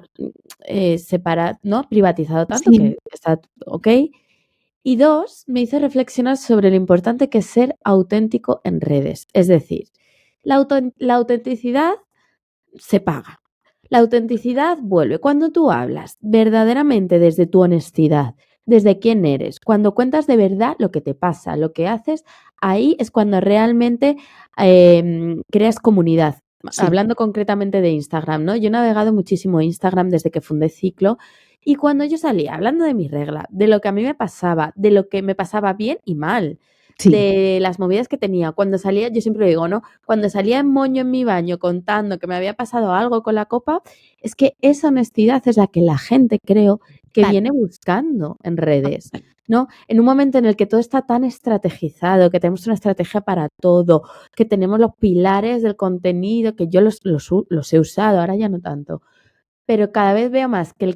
separado, ¿no? Privatizado tanto que está ok. Y dos, me hizo reflexionar sobre lo importante que es ser auténtico en redes. Es decir, la autenticidad se paga. La autenticidad vuelve cuando tú hablas verdaderamente desde tu honestidad, desde quién eres, cuando cuentas de verdad lo que te pasa, lo que haces, ahí es cuando realmente creas comunidad. Sí. Hablando concretamente de Instagram, ¿no? Yo he navegado muchísimo Instagram desde que fundé Ciclo y cuando yo salía hablando de mi regla, de lo que a mí me pasaba, de lo que me pasaba bien y mal, Sí. de las movidas que tenía, cuando salía, yo siempre lo digo, ¿no? Cuando salía en moño en mi baño contando que me había pasado algo con la copa, es que esa honestidad es la que la gente, creo, que Tal. viene buscando en redes, ¿no? En un momento en el que todo está tan estrategizado, que tenemos una estrategia para todo, que tenemos los pilares del contenido, que yo los he usado, ahora ya no tanto, pero cada vez veo más que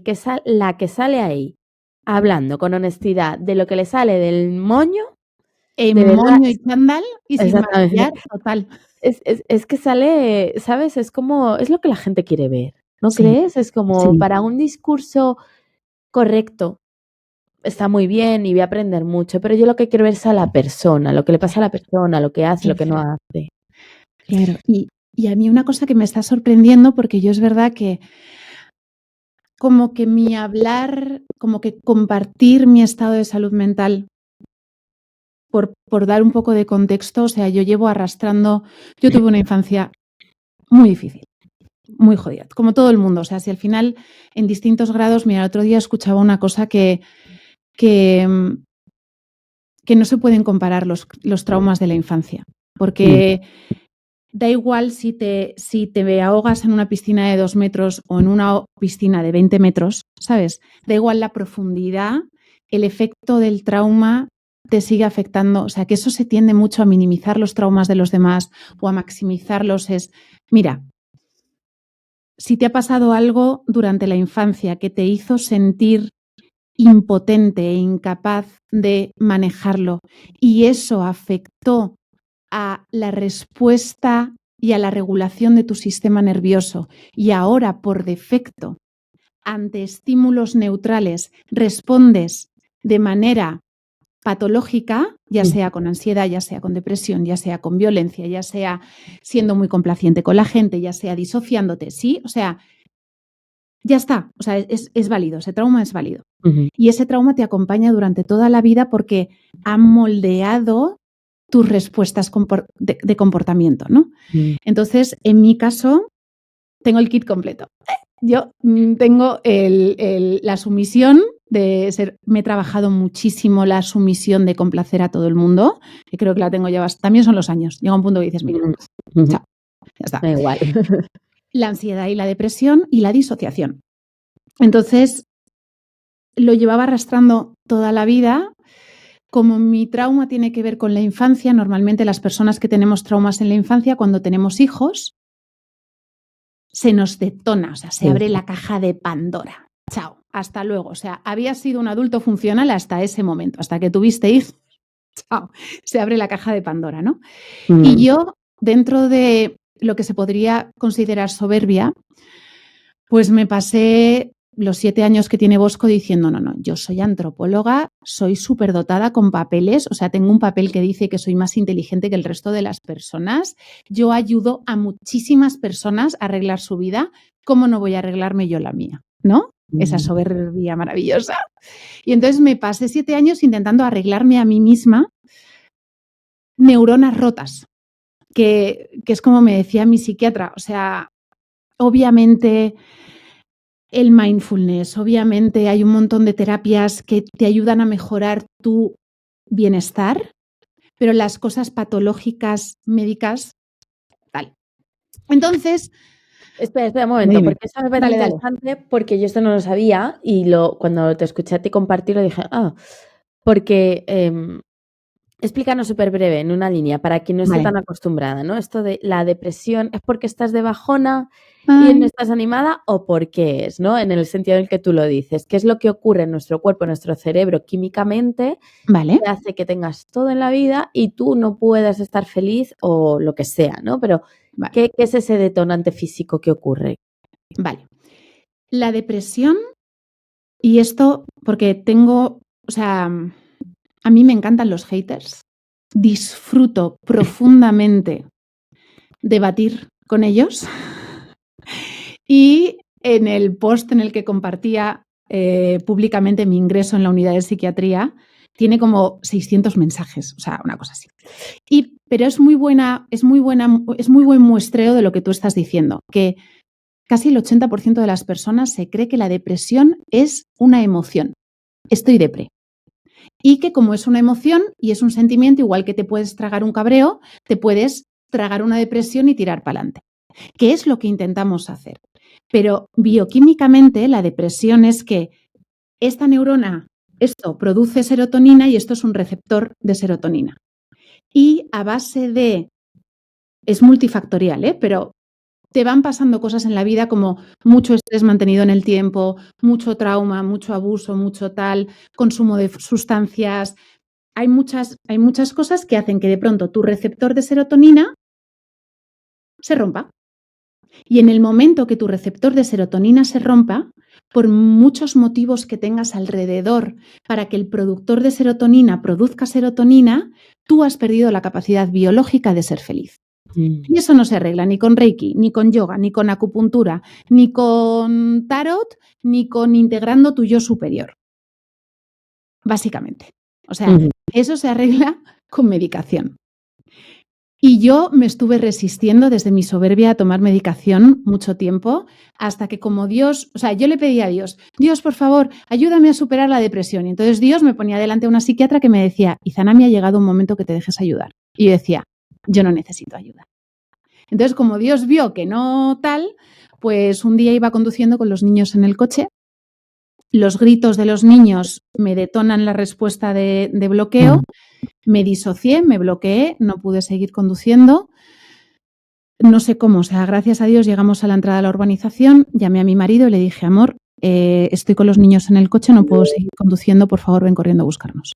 la que sale ahí hablando con honestidad de lo que le sale del moño, En de verdad, moño y chándal y sin exactamente. maquillar, total. Es que sale, ¿sabes? Es como, es lo que la gente quiere ver, ¿no Sí, crees? Es como sí. para un discurso correcto, está muy bien y voy a aprender mucho, pero yo lo que quiero ver es a la persona, lo que le pasa a la persona, lo que hace, lo que no hace. Claro. Y a mí una cosa que me está sorprendiendo, porque yo es verdad que como que mi hablar, como que compartir mi estado de salud mental, por dar un poco de contexto, o sea, yo llevo arrastrando, yo tuve una infancia muy difícil, muy jodida, como todo el mundo. O sea, si al final en distintos grados, mira, el otro día escuchaba una cosa que no se pueden comparar los traumas de la infancia, porque da igual si te ahogas en una piscina de 2 metros o en una piscina de 20 metros, ¿sabes? Da igual la profundidad, el efecto del trauma te sigue afectando. O sea, que eso se tiende mucho a minimizar los traumas de los demás o a maximizarlos. Mira, si te ha pasado algo durante la infancia que te hizo sentir impotente e incapaz de manejarlo y eso afectó a la respuesta y a la regulación de tu sistema nervioso y ahora por defecto ante estímulos neutrales respondes de manera patológica, ya sea con ansiedad, ya sea con depresión, ya sea con violencia, ya sea siendo muy complaciente con la gente, ya sea disociándote, ¿sí? O sea, ya está, o sea, es válido, ese trauma es válido. Y ese trauma te acompaña durante toda la vida porque ha moldeado tus respuestas de comportamiento, ¿no? Entonces, en mi caso, tengo el kit completo. Yo tengo la sumisión de ser, me he trabajado muchísimo la sumisión de complacer a todo el mundo, que creo que la tengo ya bastante. También son los años. Llega un punto que dices, mira, chao, ya está. Da igual. La ansiedad y la depresión y la disociación. Entonces, lo llevaba arrastrando toda la vida. Como mi trauma tiene que ver con la infancia, normalmente las personas que tenemos traumas en la infancia, cuando tenemos hijos, se nos detona, o sea, se abre la caja de Pandora. Chao, hasta luego. O sea, habías sido un adulto funcional hasta ese momento, hasta que tuviste hijos. Chao, se abre la caja de Pandora, ¿no? Y yo, dentro de lo que se podría considerar soberbia, pues me pasé los 7 años que tiene Bosco diciendo, no, yo soy antropóloga, soy superdotada con papeles, o sea, tengo un papel que dice que soy más inteligente que el resto de las personas, yo ayudo a muchísimas personas a arreglar su vida, ¿cómo no voy a arreglarme yo la mía? ¿No? Esa soberbia maravillosa. Y entonces me pasé 7 años intentando arreglarme a mí misma neuronas rotas, que es como me decía mi psiquiatra, o sea, obviamente el mindfulness, obviamente hay un montón de terapias que te ayudan a mejorar tu bienestar, pero las cosas patológicas médicas, tal. Entonces, espera un momento, porque eso me parece interesante, porque yo esto no lo sabía y cuando te escuché a ti compartirlo dije, porque explícanos súper breve, en una línea, para quien no esté tan acostumbrada, ¿no? Esto de la depresión, ¿es porque estás de bajona y no estás animada o por qué es, ¿no? En el sentido en el que tú lo dices. ¿Qué es lo que ocurre en nuestro cuerpo, en nuestro cerebro químicamente que hace que tengas todo en la vida y tú no puedas estar feliz o lo que sea, ¿no? Pero, ¿qué es ese detonante físico que ocurre? Vale. La depresión, y esto porque tengo, o sea, a mí me encantan los haters. Disfruto profundamente debatir con ellos Y en el post en el que compartía públicamente mi ingreso en la unidad de psiquiatría, tiene como 600 mensajes, o sea, una cosa así. Pero es muy buen muestreo de lo que tú estás diciendo, que casi el 80% de las personas se cree que la depresión es una emoción. Estoy depre. Y que como es una emoción y es un sentimiento, igual que te puedes tragar un cabreo, te puedes tragar una depresión y tirar para adelante. ¿Qué es lo que intentamos hacer? Pero bioquímicamente la depresión es que esta neurona, esto produce serotonina y esto es un receptor de serotonina. Y a base de, es multifactorial, pero te van pasando cosas en la vida como mucho estrés mantenido en el tiempo, mucho trauma, mucho abuso, mucho tal, consumo de sustancias. Hay muchas cosas que hacen que de pronto tu receptor de serotonina se rompa. Y en el momento que tu receptor de serotonina se rompa, por muchos motivos que tengas alrededor para que el productor de serotonina produzca serotonina, tú has perdido la capacidad biológica de ser feliz. Y eso no se arregla ni con Reiki, ni con yoga, ni con acupuntura, ni con tarot, ni con integrando tu yo superior. Básicamente. O sea, eso se arregla con medicación. Y yo me estuve resistiendo desde mi soberbia a tomar medicación mucho tiempo, hasta que como Dios, o sea, yo le pedí a Dios, Dios, por favor, ayúdame a superar la depresión. Y entonces Dios me ponía delante a una psiquiatra que me decía, Izana, me ha llegado un momento que te dejes ayudar. Y yo decía, yo no necesito ayuda. Entonces, como Dios vio que no tal, pues un día iba conduciendo con los niños en el coche. Los gritos de los niños me detonan la respuesta de bloqueo. Me disocié, me bloqueé, no pude seguir conduciendo. No sé cómo, o sea, gracias a Dios llegamos a la entrada de la urbanización, llamé a mi marido y le dije, amor, estoy con los niños en el coche, no puedo seguir conduciendo, por favor, ven corriendo a buscarnos.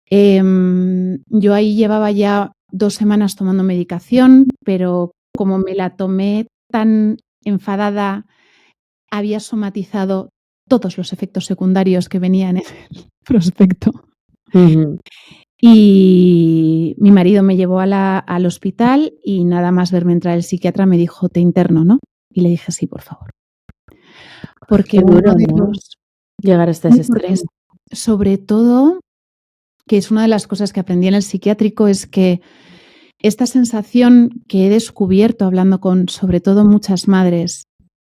Yo ahí llevaba ya 2 semanas tomando medicación, pero como me la tomé tan enfadada, había somatizado todos los efectos secundarios que venían en el prospecto. Y mi marido me llevó al hospital y nada más verme entrar el psiquiatra me dijo, te interno, ¿no? Y le dije, sí, por favor. Porque duro, uno de ¿no? los... Llegar hasta ese estrés. Sobre todo, que es una de las cosas que aprendí en el psiquiátrico, es que esta sensación que he descubierto hablando con, sobre todo, muchas madres,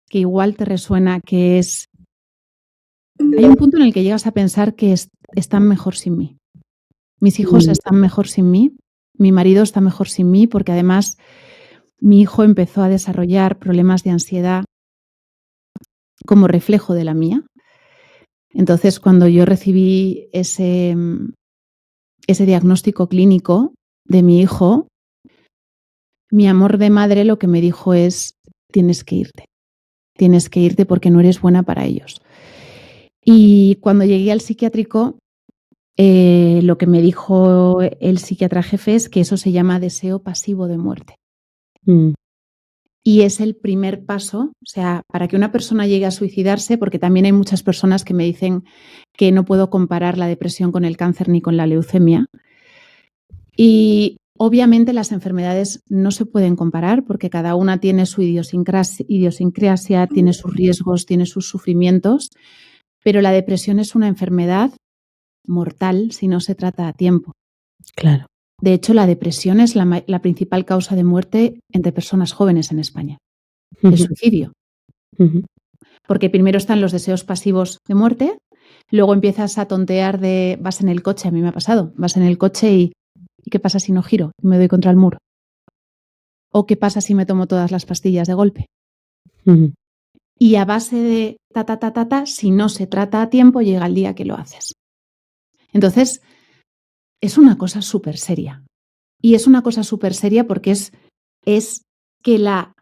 que igual te resuena, que es... Hay un punto en el que llegas a pensar que están mejor sin mí. Mis hijos están mejor sin mí, mi marido está mejor sin mí, porque además mi hijo empezó a desarrollar problemas de ansiedad como reflejo de la mía. Entonces, cuando yo recibí ese diagnóstico clínico de mi hijo, mi amor de madre lo que me dijo es, tienes que irte porque no eres buena para ellos. Y cuando llegué al psiquiátrico, lo que me dijo el psiquiatra jefe es que eso se llama deseo pasivo de muerte. Y es el primer paso, o sea, para que una persona llegue a suicidarse, porque también hay muchas personas que me dicen que no puedo comparar la depresión con el cáncer ni con la leucemia. Y obviamente las enfermedades no se pueden comparar porque cada una tiene su idiosincrasia, tiene sus riesgos, tiene sus sufrimientos, pero la depresión es una enfermedad mortal si no se trata a tiempo. Claro. De hecho, la depresión es la principal causa de muerte entre personas jóvenes en España. El suicidio. Porque primero están los deseos pasivos de muerte, luego empiezas a tontear vas en el coche, a mí me ha pasado, vas en el coche y ¿qué pasa si no giro y me doy contra el muro? ¿O qué pasa si me tomo todas las pastillas de golpe? Y a base de si no se trata a tiempo, llega el día que lo haces. Entonces, es una cosa súper seria. Y es una cosa súper seria porque es que la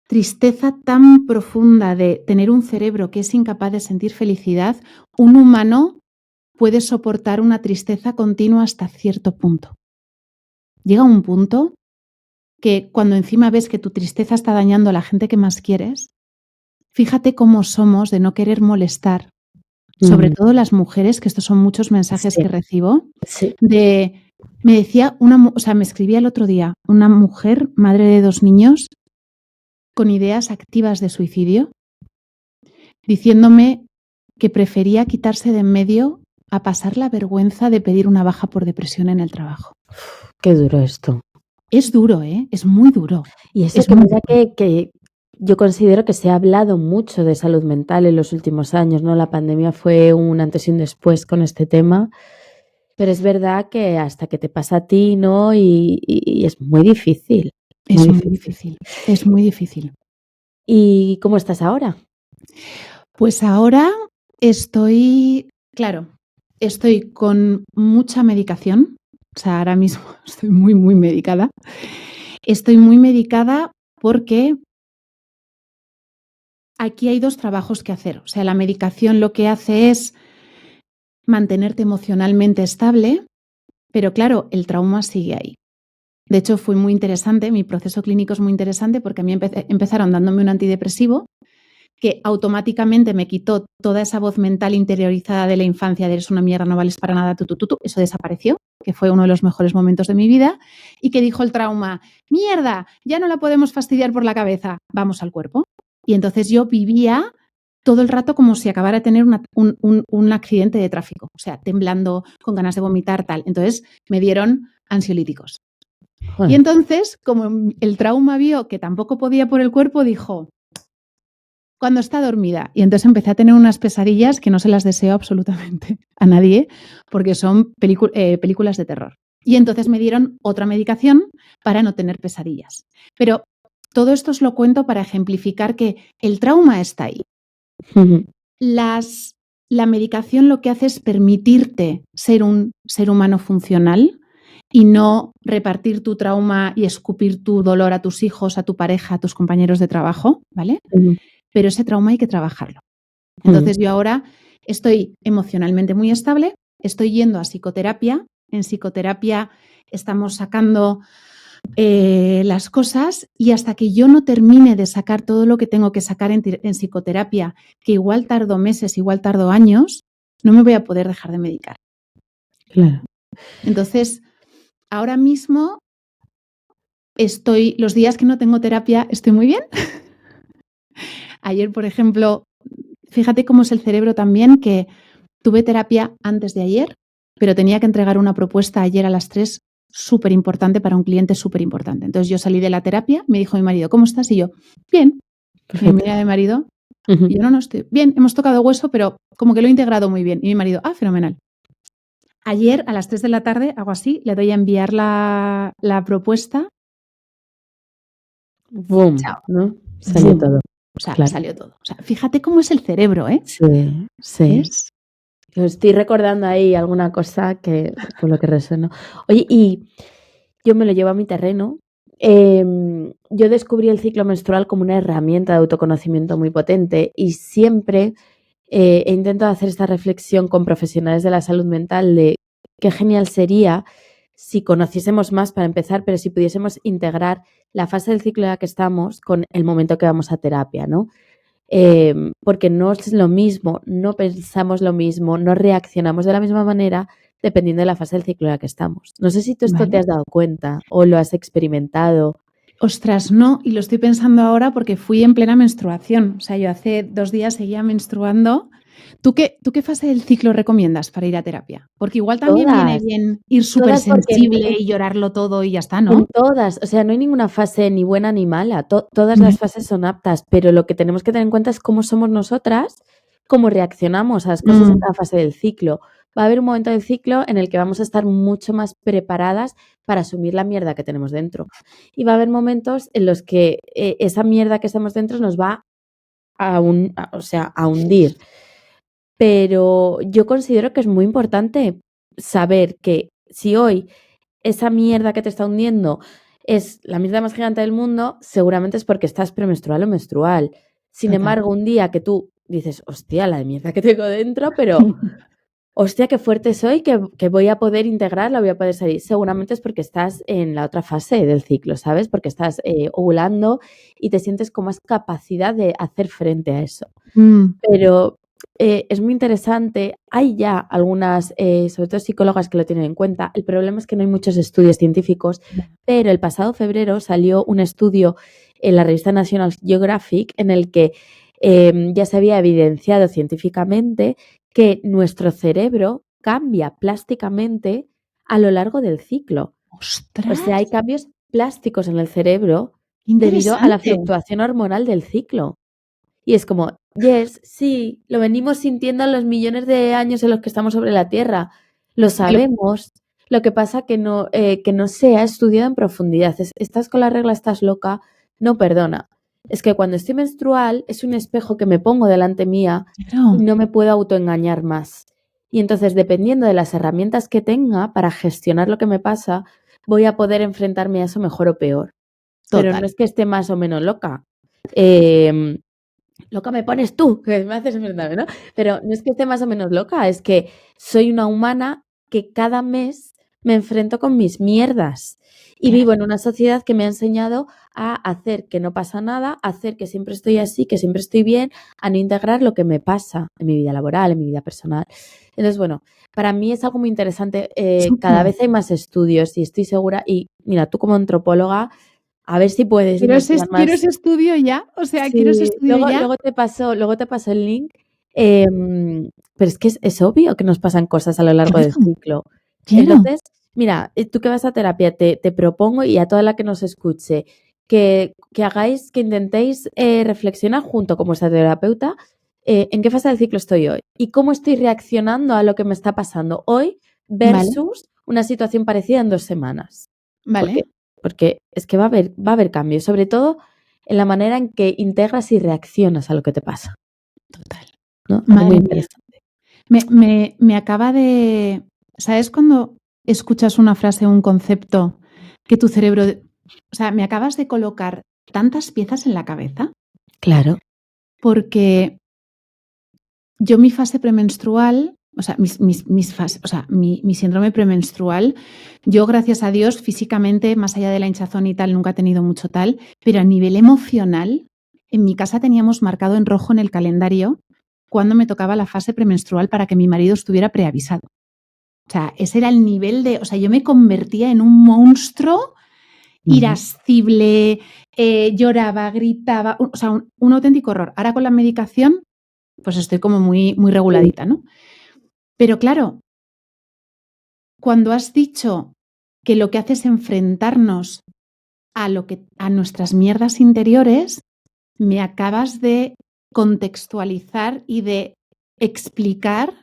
tristeza tan profunda de tener un cerebro que es incapaz de sentir felicidad, un humano puede soportar una tristeza continua hasta cierto punto. Llega un punto que cuando encima ves que tu tristeza está dañando a la gente que más quieres, fíjate cómo somos de no querer molestar, sobre todo las mujeres, que estos son muchos mensajes que recibo, me decía me escribía el otro día una mujer, madre de 2 niños, con ideas activas de suicidio, diciéndome que prefería quitarse de en medio a pasar la vergüenza de pedir una baja por depresión en el trabajo. Qué duro esto. Es duro, ¿eh? Es muy duro. Y eso que mira que yo considero que se ha hablado mucho de salud mental en los últimos años, ¿no? La pandemia fue un antes y un después con este tema, pero es verdad que hasta que te pasa a ti, ¿no? Y es muy difícil. Es muy difícil. Es muy difícil. ¿Y cómo estás ahora? Pues ahora estoy con mucha medicación. O sea, ahora mismo estoy muy, muy medicada. Estoy muy medicada porque aquí hay 2 trabajos que hacer. O sea, la medicación lo que hace es mantenerte emocionalmente estable, pero claro, el trauma sigue ahí. De hecho, fue muy interesante, mi proceso clínico es muy interesante porque a mí empezaron dándome un antidepresivo que automáticamente me quitó toda esa voz mental interiorizada de la infancia de eres una mierda, no vales para nada, eso desapareció, que fue uno de los mejores momentos de mi vida, y que dijo el trauma, mierda, ya no la podemos fastidiar por la cabeza, vamos al cuerpo. Y entonces yo vivía todo el rato como si acabara de tener un accidente de tráfico, o sea, temblando, con ganas de vomitar, tal. Entonces me dieron ansiolíticos. Joder. Y entonces, como el trauma vio que tampoco podía por el cuerpo, dijo, cuando está dormida. Y entonces empecé a tener unas pesadillas que no se las deseo absolutamente a nadie porque son películas de terror. Y entonces me dieron otra medicación para no tener pesadillas. Pero todo esto os lo cuento para ejemplificar que el trauma está ahí. La medicación lo que hace es permitirte ser un ser humano funcional y no repartir tu trauma y escupir tu dolor a tus hijos, a tu pareja, a tus compañeros de trabajo, ¿vale? Pero ese trauma hay que trabajarlo. Entonces yo ahora estoy emocionalmente muy estable, estoy yendo a psicoterapia. En psicoterapia estamos sacando las cosas y hasta que yo no termine de sacar todo lo que tengo que sacar en psicoterapia, que igual tardo meses, igual tardo años, no me voy a poder dejar de medicar. Claro. Entonces, ahora mismo los días que no tengo terapia, estoy muy bien. Ayer, por ejemplo, fíjate cómo es el cerebro también, que tuve terapia antes de ayer, pero tenía que entregar una propuesta ayer a las 3 súper importante para un cliente súper importante. Entonces yo salí de la terapia, me dijo mi marido, ¿cómo estás? Y yo, bien. Perfecto. Y me mira mi marido, y yo no estoy bien, hemos tocado hueso, pero como que lo he integrado muy bien. Y mi marido, fenomenal. Ayer a las 3 de la tarde, hago así, le doy a enviar la propuesta. Boom, Chao. ¿no? Salió Boom. todo. O sea, Claro. salió todo. O sea, fíjate cómo es el cerebro, ¿eh? Sí, sí. ¿Ves? Yo estoy recordando ahí alguna cosa que con lo que resueno. Oye, y yo me lo llevo a mi terreno. Yo descubrí el ciclo menstrual como una herramienta de autoconocimiento muy potente y siempre he intentado hacer esta reflexión con profesionales de la salud mental de qué genial sería si conociésemos más para empezar, pero si pudiésemos integrar la fase del ciclo en la que estamos con el momento que vamos a terapia, ¿no? Porque no es lo mismo, no pensamos lo mismo, no reaccionamos de la misma manera dependiendo de la fase del ciclo en la que estamos. No sé si tú esto te has dado cuenta o lo has experimentado. Ostras, no, y lo estoy pensando ahora porque fui en plena menstruación. O sea, yo hace 2 días seguía menstruando. ¿Tú qué fase del ciclo recomiendas para ir a terapia? Porque igual también viene bien ir súper sensible y llorarlo todo y ya está, ¿no? En todas, o sea, no hay ninguna fase ni buena ni mala, todas las fases son aptas, pero lo que tenemos que tener en cuenta es cómo somos nosotras, cómo reaccionamos a las cosas en cada fase del ciclo. Va a haber un momento del ciclo en el que vamos a estar mucho más preparadas para asumir la mierda que tenemos dentro. Y va a haber momentos en los que esa mierda que estamos dentro nos va a hundir. Pero yo considero que es muy importante saber que si hoy esa mierda que te está hundiendo es la mierda más gigante del mundo, seguramente es porque estás premenstrual o menstrual. Sin embargo, un día que tú dices, hostia, la mierda que tengo dentro, pero hostia, qué fuerte soy, que voy a poder integrarla, voy a poder salir. Seguramente es porque estás en la otra fase del ciclo, ¿sabes? Porque estás ovulando y te sientes con más capacidad de hacer frente a eso. Pero es muy interesante. Hay ya algunas, sobre todo psicólogas, que lo tienen en cuenta. El problema es que no hay muchos estudios científicos, pero el pasado febrero salió un estudio en la revista National Geographic en el que ya se había evidenciado científicamente que nuestro cerebro cambia plásticamente a lo largo del ciclo. O sea, hay ¡Ostras! cambios plásticos en el cerebro debido a la Interesante. fluctuación hormonal del ciclo. Y es como, yes, sí, lo venimos sintiendo en los millones de años en los que estamos sobre la Tierra. Lo sabemos. Lo que pasa que no se ha estudiado en profundidad. Estás con la regla, estás loca, no perdona. Es que cuando estoy menstrual es un espejo que me pongo delante mía y Claro, no me puedo autoengañar más. Y entonces, dependiendo de las herramientas que tenga para gestionar lo que me pasa, voy a poder enfrentarme a eso mejor o peor. Pero no total. es que esté más o menos loca. Eh, Loca me pones tú, que me haces enfrentarme, ¿no? Pero no es que esté más o menos loca, es que soy una humana que cada mes me enfrento con mis mierdas. Y Claro. vivo en una sociedad que me ha enseñado a hacer que no pasa nada, a hacer que siempre estoy así, que siempre estoy bien, a no integrar lo que me pasa en mi vida laboral, en mi vida personal. Entonces, bueno, para mí es algo muy interesante. Cada Súper. vez hay más estudios y estoy segura, y mira, tú como antropóloga, a ver si puedes investigar Quiero más. ese estudio ya, o sea, quiero ese Sí, estudio ya. luego te paso el link, pero es que es obvio que nos pasan cosas a lo largo del Claro, ciclo. claro. Entonces, mira, tú que vas a terapia, te propongo, y a toda la que nos escuche, que hagáis, que intentéis reflexionar junto con vuestra terapeuta, en qué fase del ciclo estoy hoy y cómo estoy reaccionando a lo que me está pasando hoy Vale, versus una situación parecida en 2 semanas. vale. Porque, porque es que va a haber cambios, sobre todo en la manera en que integras y reaccionas a lo que te pasa, Total. ¿no? Es muy Madre mía. interesante. Me acaba de... ¿Sabes cuando escuchas una frase o un concepto que tu cerebro... O sea, me acabas de colocar tantas piezas en la cabeza Claro. porque yo mi fase premenstrual, o sea, o sea, mi síndrome premenstrual, yo gracias a Dios físicamente, más allá de la hinchazón y tal, nunca he tenido mucho tal, pero a nivel emocional, en mi casa teníamos marcado en rojo en el calendario cuando me tocaba la fase premenstrual para que mi marido estuviera preavisado. O sea, ese era el nivel de, o sea, yo me convertía en un monstruo irascible, lloraba, gritaba, o sea, un auténtico horror. Ahora con la medicación pues estoy como muy, muy Sí. reguladita, ¿no? Pero claro, cuando has dicho que lo que hace es enfrentarnos a nuestras mierdas interiores, me acabas de contextualizar y de explicar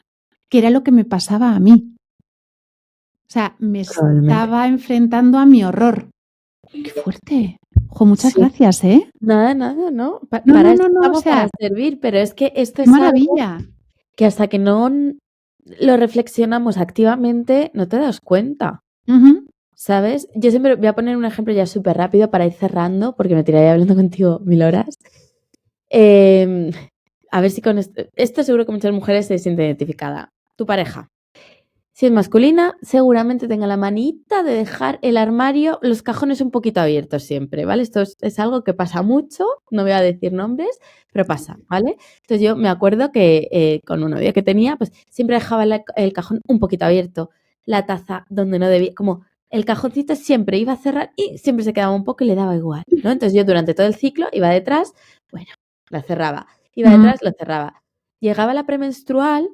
qué era lo que me pasaba a mí. O sea, me Probablemente. estaba enfrentando a mi horror. ¡Qué fuerte! Jo, muchas Sí. gracias, ¿eh? Nada, nada, ¿no? No, Para no, eso no, no, o estamos, para sea, servir, pero es que esto qué es algo maravilla. que hasta que no lo reflexionamos activamente, no te das cuenta, Ujú. ¿sabes? Yo siempre voy a poner un ejemplo ya súper rápido para ir cerrando, porque me tiraría hablando contigo 1000 horas. Em, a ver si con esto seguro que muchas mujeres se sienten identificadas. Tu pareja. Si es masculina, seguramente tenga la manita de dejar el armario, los cajones un poquito abiertos siempre, ¿vale? Esto es algo que pasa mucho, no voy a decir nombres, pero pasa, ¿vale? Entonces yo me acuerdo que con un novio que tenía, pues siempre dejaba el cajón un poquito abierto, la taza donde no debía, como el cajoncito siempre iba a cerrar y siempre se quedaba un poco y le daba igual, ¿no? Entonces yo durante todo el ciclo iba detrás, bueno, la cerraba, iba Mm. detrás, lo cerraba. Llegaba la premenstrual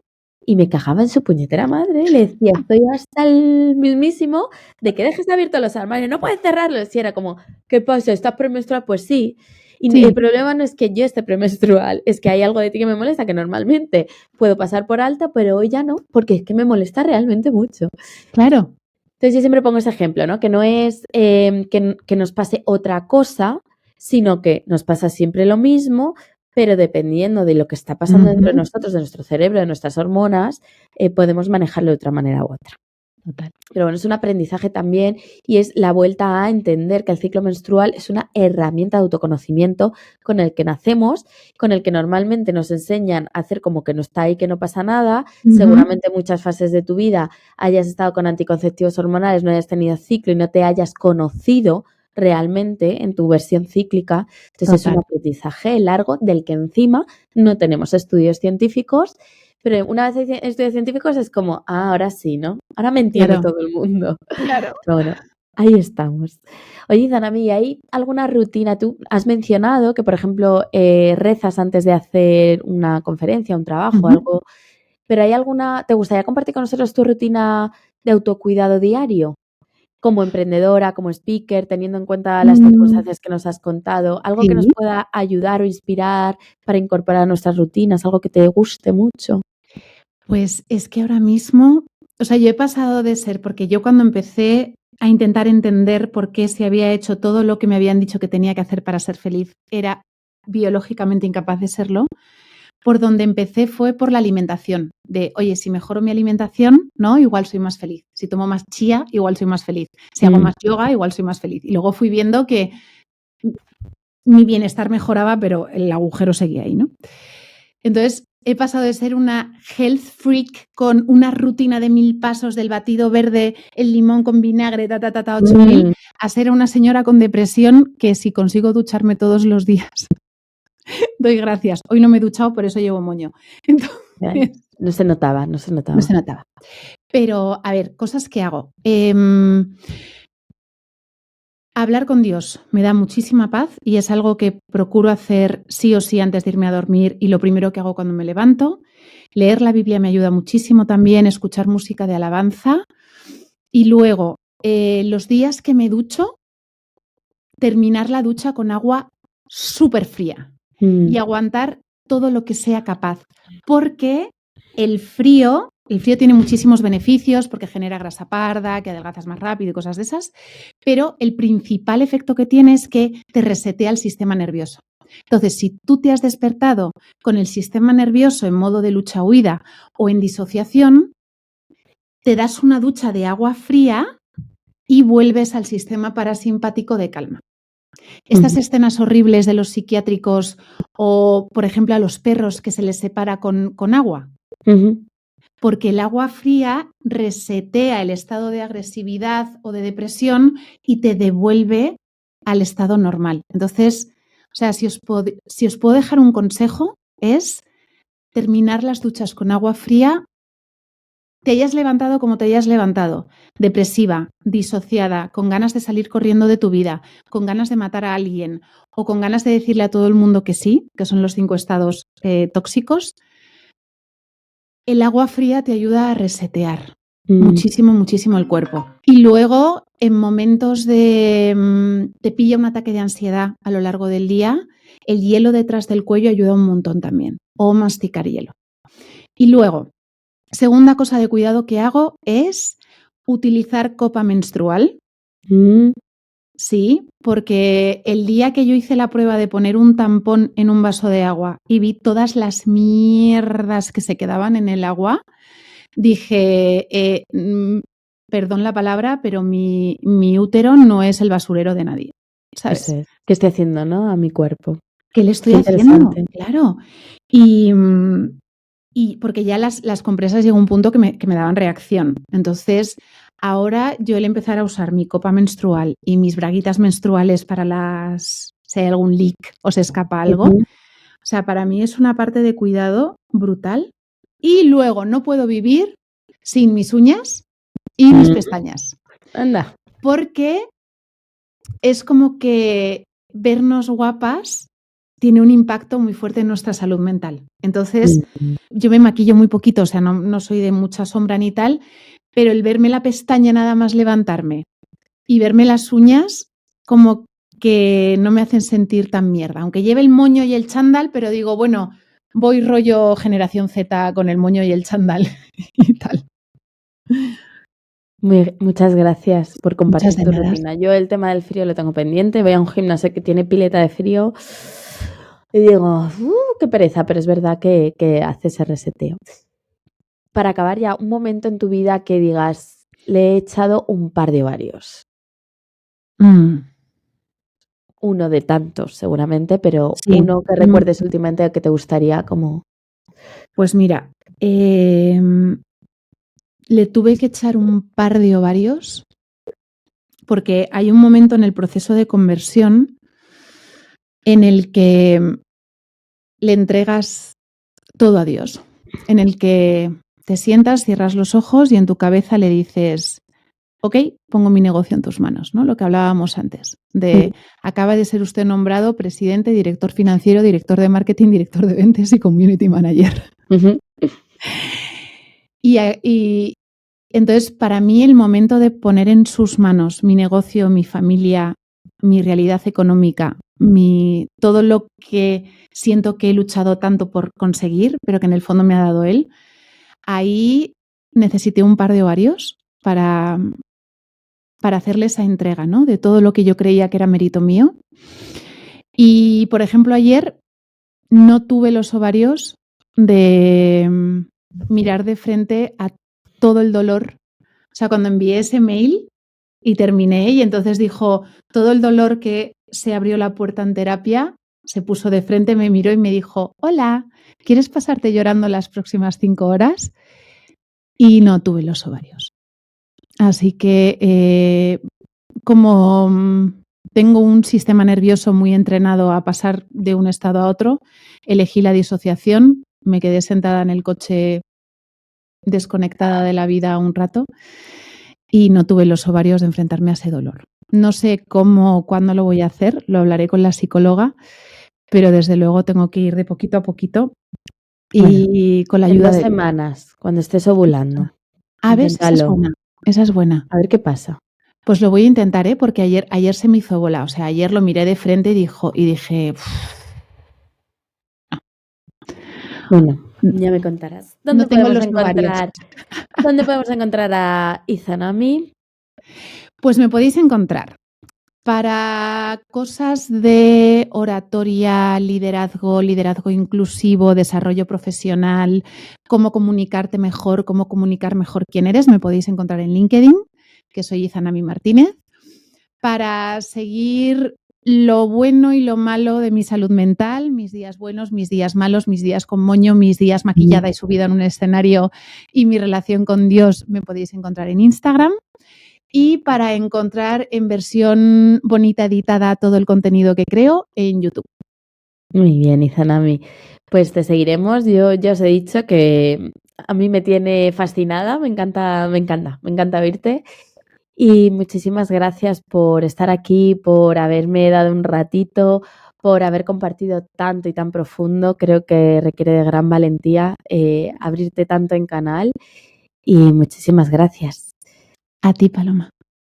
y me cagaba en su puñetera madre. Le decía, estoy hasta el mismísimo de que dejes abiertos los armarios, no puedes cerrarlos. Y era como, ¿qué pasa? ¿Estás premenstrual? Pues sí. Y el Sí, problema no es que yo esté premenstrual, es que hay algo de ti que me molesta, que normalmente puedo pasar por alto, pero hoy ya no, porque es que me molesta realmente mucho. claro. Entonces yo siempre pongo ese ejemplo, ¿no? Que no es que nos pase otra cosa, sino que nos pasa siempre lo mismo, pero dependiendo de lo que está pasando dentro de Ujú. nosotros, de nuestro cerebro, de nuestras hormonas, podemos manejarlo de otra manera u otra. Total. Pero bueno, es un aprendizaje también y es la vuelta a entender que el ciclo menstrual es una herramienta de autoconocimiento con el que nacemos, con el que normalmente nos enseñan a hacer como que no está ahí, que no pasa nada. Ujú. Seguramente en muchas fases de tu vida hayas estado con anticonceptivos hormonales, no hayas tenido ciclo y no te hayas conocido realmente en tu versión cíclica. Entonces es un Total. aprendizaje largo del que encima no tenemos estudios científicos, pero una vez hay estudios científicos es como, ahora sí, ¿no? Ahora me entiende Claro, todo el mundo. claro. Pero bueno, ahí estamos. Oye, Zanami, ¿hay alguna rutina? Tú has mencionado que, por ejemplo, rezas antes de hacer una conferencia, un trabajo, Ujú. algo, pero ¿hay alguna, te gustaría compartir con nosotros tu rutina de autocuidado diario? Como emprendedora, como speaker, teniendo en cuenta las Mm, circunstancias que nos has contado, algo que nos sí, pueda ayudar o inspirar para incorporar a nuestras rutinas, algo que te guste mucho. pues es que ahora mismo, o sea, yo he pasado de ser, porque yo cuando empecé a intentar entender por qué se había hecho todo lo que me habían dicho que tenía que hacer para ser feliz, era biológicamente incapaz de serlo. Por donde empecé fue por la alimentación, de, oye, si mejoro mi alimentación, ¿no? Igual soy más feliz. Si tomo más chía, igual soy más feliz. Si hago Mm, más yoga, igual soy más feliz. Y luego fui viendo que mi bienestar mejoraba, pero el agujero seguía ahí, ¿no? Entonces, he pasado de ser una health freak con una rutina de 1000 pasos del batido verde, el limón con vinagre, 8000, mm, a ser una señora con depresión que si consigo ducharme todos los días, doy gracias. Hoy no me he duchado, por eso llevo moño. ya, Entonces, no se notaba, no se no notaba. se notaba. Pero, a ver, cosas que hago. Hablar con Dios me da muchísima paz y es algo que procuro hacer sí o sí antes de irme a dormir y lo primero que hago cuando me levanto. Leer la Biblia me ayuda muchísimo también, escuchar música de alabanza y luego los días que me ducho, terminar la ducha con agua súper fría Mm, y aguantar todo lo que sea capaz, porque el frío tiene muchísimos beneficios porque genera grasa parda, que adelgazas más rápido y cosas de esas, pero el principal efecto que tiene es que te resetea el sistema nervioso. Entonces, si tú te has despertado con el sistema nervioso en modo de lucha-huida o en disociación, te das una ducha de agua fría y vuelves al sistema parasimpático de calma. Estas ujú, escenas horribles de los psiquiátricos o, por ejemplo, a los perros que se les separa con agua, ujú. porque el agua fría resetea el estado de agresividad o de depresión y te devuelve al estado normal. Entonces, o sea, si os puedo dejar un consejo, es terminar las duchas con agua fría, te hayas levantado como te hayas levantado, depresiva, disociada, con ganas de salir corriendo de tu vida, con ganas de matar a alguien o con ganas de decirle a todo el mundo que sí, que son los 5 estados tóxicos, el agua fría te ayuda a resetear Mm, muchísimo, muchísimo el cuerpo. Y luego, en momentos de te pilla un ataque de ansiedad a lo largo del día, el hielo detrás del cuello ayuda un montón también, o masticar hielo. Y luego, segunda cosa de cuidado que hago es utilizar copa menstrual. mm, Sí, porque el día que yo hice la prueba de poner un tampón en un vaso de agua y vi todas las mierdas que se quedaban en el agua, dije, perdón la palabra, pero mi útero no es el basurero de nadie, eso ¿sabes? es. ¿Qué estoy haciendo, no? A mi cuerpo. ¿Qué le estoy Qué haciendo? interesante. Claro. Y, y porque ya las compresas llegó un punto que me daban reacción. Entonces, ahora yo el empezar a usar mi copa menstrual y mis braguitas menstruales para si hay algún leak o se escapa algo, Ujú, o sea, para mí es una parte de cuidado brutal. Y luego no puedo vivir sin mis uñas y mis mm, pestañas, anda. porque es como que vernos guapas tiene un impacto muy fuerte en nuestra salud mental. Entonces, Mm, yo me maquillo muy poquito, o sea, no soy de mucha sombra ni tal, pero el verme la pestaña nada más levantarme y verme las uñas como que no me hacen sentir tan mierda. Aunque lleve el moño y el chándal, pero digo, bueno, voy rollo generación Z con el moño y el chándal y tal. Muchas gracias por Muchas compartir de tu nada. rutina. Yo el tema del frío lo tengo pendiente. Voy a un gimnasio que tiene pileta de frío y digo, qué pereza, pero es verdad que hace ese reseteo. Para acabar ya, un momento en tu vida que digas, le he echado un par de ovarios. Mm, Uno de tantos, seguramente, pero sí. uno que recuerdes últimamente que te gustaría como... Pues mira, le tuve que echar un par de ovarios porque hay un momento en el proceso de conversión en el que le entregas todo a Dios, en el que te sientas, cierras los ojos y en tu cabeza le dices, ok, pongo mi negocio en tus manos, ¿no? Lo que hablábamos antes, de acaba de ser usted nombrado presidente, director financiero, director de marketing, director de ventas y community manager. Ujú. Y entonces, para mí, el momento de poner en sus manos mi negocio, mi familia, mi realidad económica, todo lo que siento que he luchado tanto por conseguir, pero que en el fondo me ha dado él, ahí necesité un par de ovarios para hacerle esa entrega, ¿no? De todo lo que yo creía que era mérito mío. Y, por ejemplo, ayer no tuve los ovarios de mirar de frente a todo el dolor. O sea, cuando envié ese mail y terminé, y entonces dijo, todo el dolor que se abrió la puerta en terapia, se puso de frente, me miró y me dijo, hola, ¿quieres pasarte llorando las próximas 5 horas? Y no tuve los ovarios. Así que como tengo un sistema nervioso muy entrenado a pasar de un estado a otro, elegí la disociación, me quedé sentada en el coche desconectada de la vida un rato y no tuve los ovarios de enfrentarme a ese dolor. No sé cómo, cuándo lo voy a hacer, lo hablaré con la psicóloga, pero desde luego tengo que ir de poquito a poquito y con la ayuda En 2 de... semanas, cuando estés ovulando. A ver, esa es buena. Esa es buena. A ver qué pasa. Pues lo voy a intentar, porque ayer se me hizo bola. O sea, ayer lo miré de frente y dije... Bueno, ya me contarás. ¿Dónde No tengo podemos los ovarios. ¿Dónde podemos encontrar a Izanami? Pues me podéis encontrar para cosas de oratoria, liderazgo inclusivo, desarrollo profesional, cómo comunicarte mejor, cómo comunicar mejor quién eres. Me podéis encontrar en LinkedIn, que soy Izanami Martínez. Para seguir lo bueno y lo malo de mi salud mental, mis días buenos, mis días malos, mis días con moño, mis días maquillada y subida en un escenario y mi relación con Dios, me podéis encontrar en Instagram. Y para encontrar en versión bonita editada todo el contenido que creo en YouTube. Muy bien, Izanami. Pues te seguiremos. Yo ya os he dicho que a mí me tiene fascinada, me encanta oírte. Y muchísimas gracias por estar aquí, por haberme dado un ratito, por haber compartido tanto y tan profundo. Creo que requiere de gran valentía abrirte tanto en canal. Y muchísimas gracias. A ti, Paloma.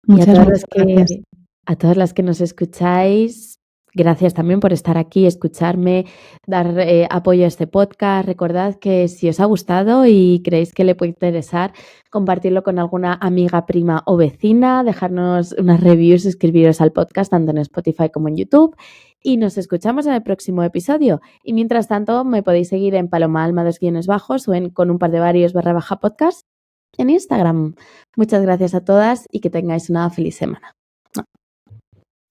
Muchas Muchas gracias. A todas las que nos escucháis, gracias también por estar aquí, escucharme, dar apoyo a este podcast. Recordad que si os ha gustado y creéis que le puede interesar, compartirlo con alguna amiga, prima o vecina, dejarnos unas reviews, suscribiros al podcast tanto en Spotify como en YouTube. Y nos escuchamos en el próximo episodio. Y mientras tanto, me podéis seguir en Paloma Alma _, o en con un par de varios _ podcast en Instagram. Muchas gracias a todas y que tengáis una feliz semana.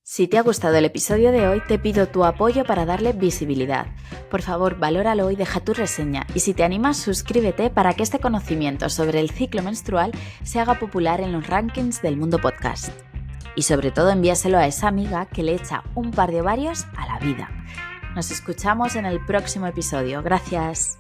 Si te ha gustado el episodio de hoy, te pido tu apoyo para darle visibilidad. Por favor, valóralo y deja tu reseña. Y si te animas, suscríbete para que este conocimiento sobre el ciclo menstrual se haga popular en los rankings del mundo podcast. Y sobre todo, envíaselo a esa amiga que le echa un par de ovarios a la vida. Nos escuchamos en el próximo episodio. Gracias.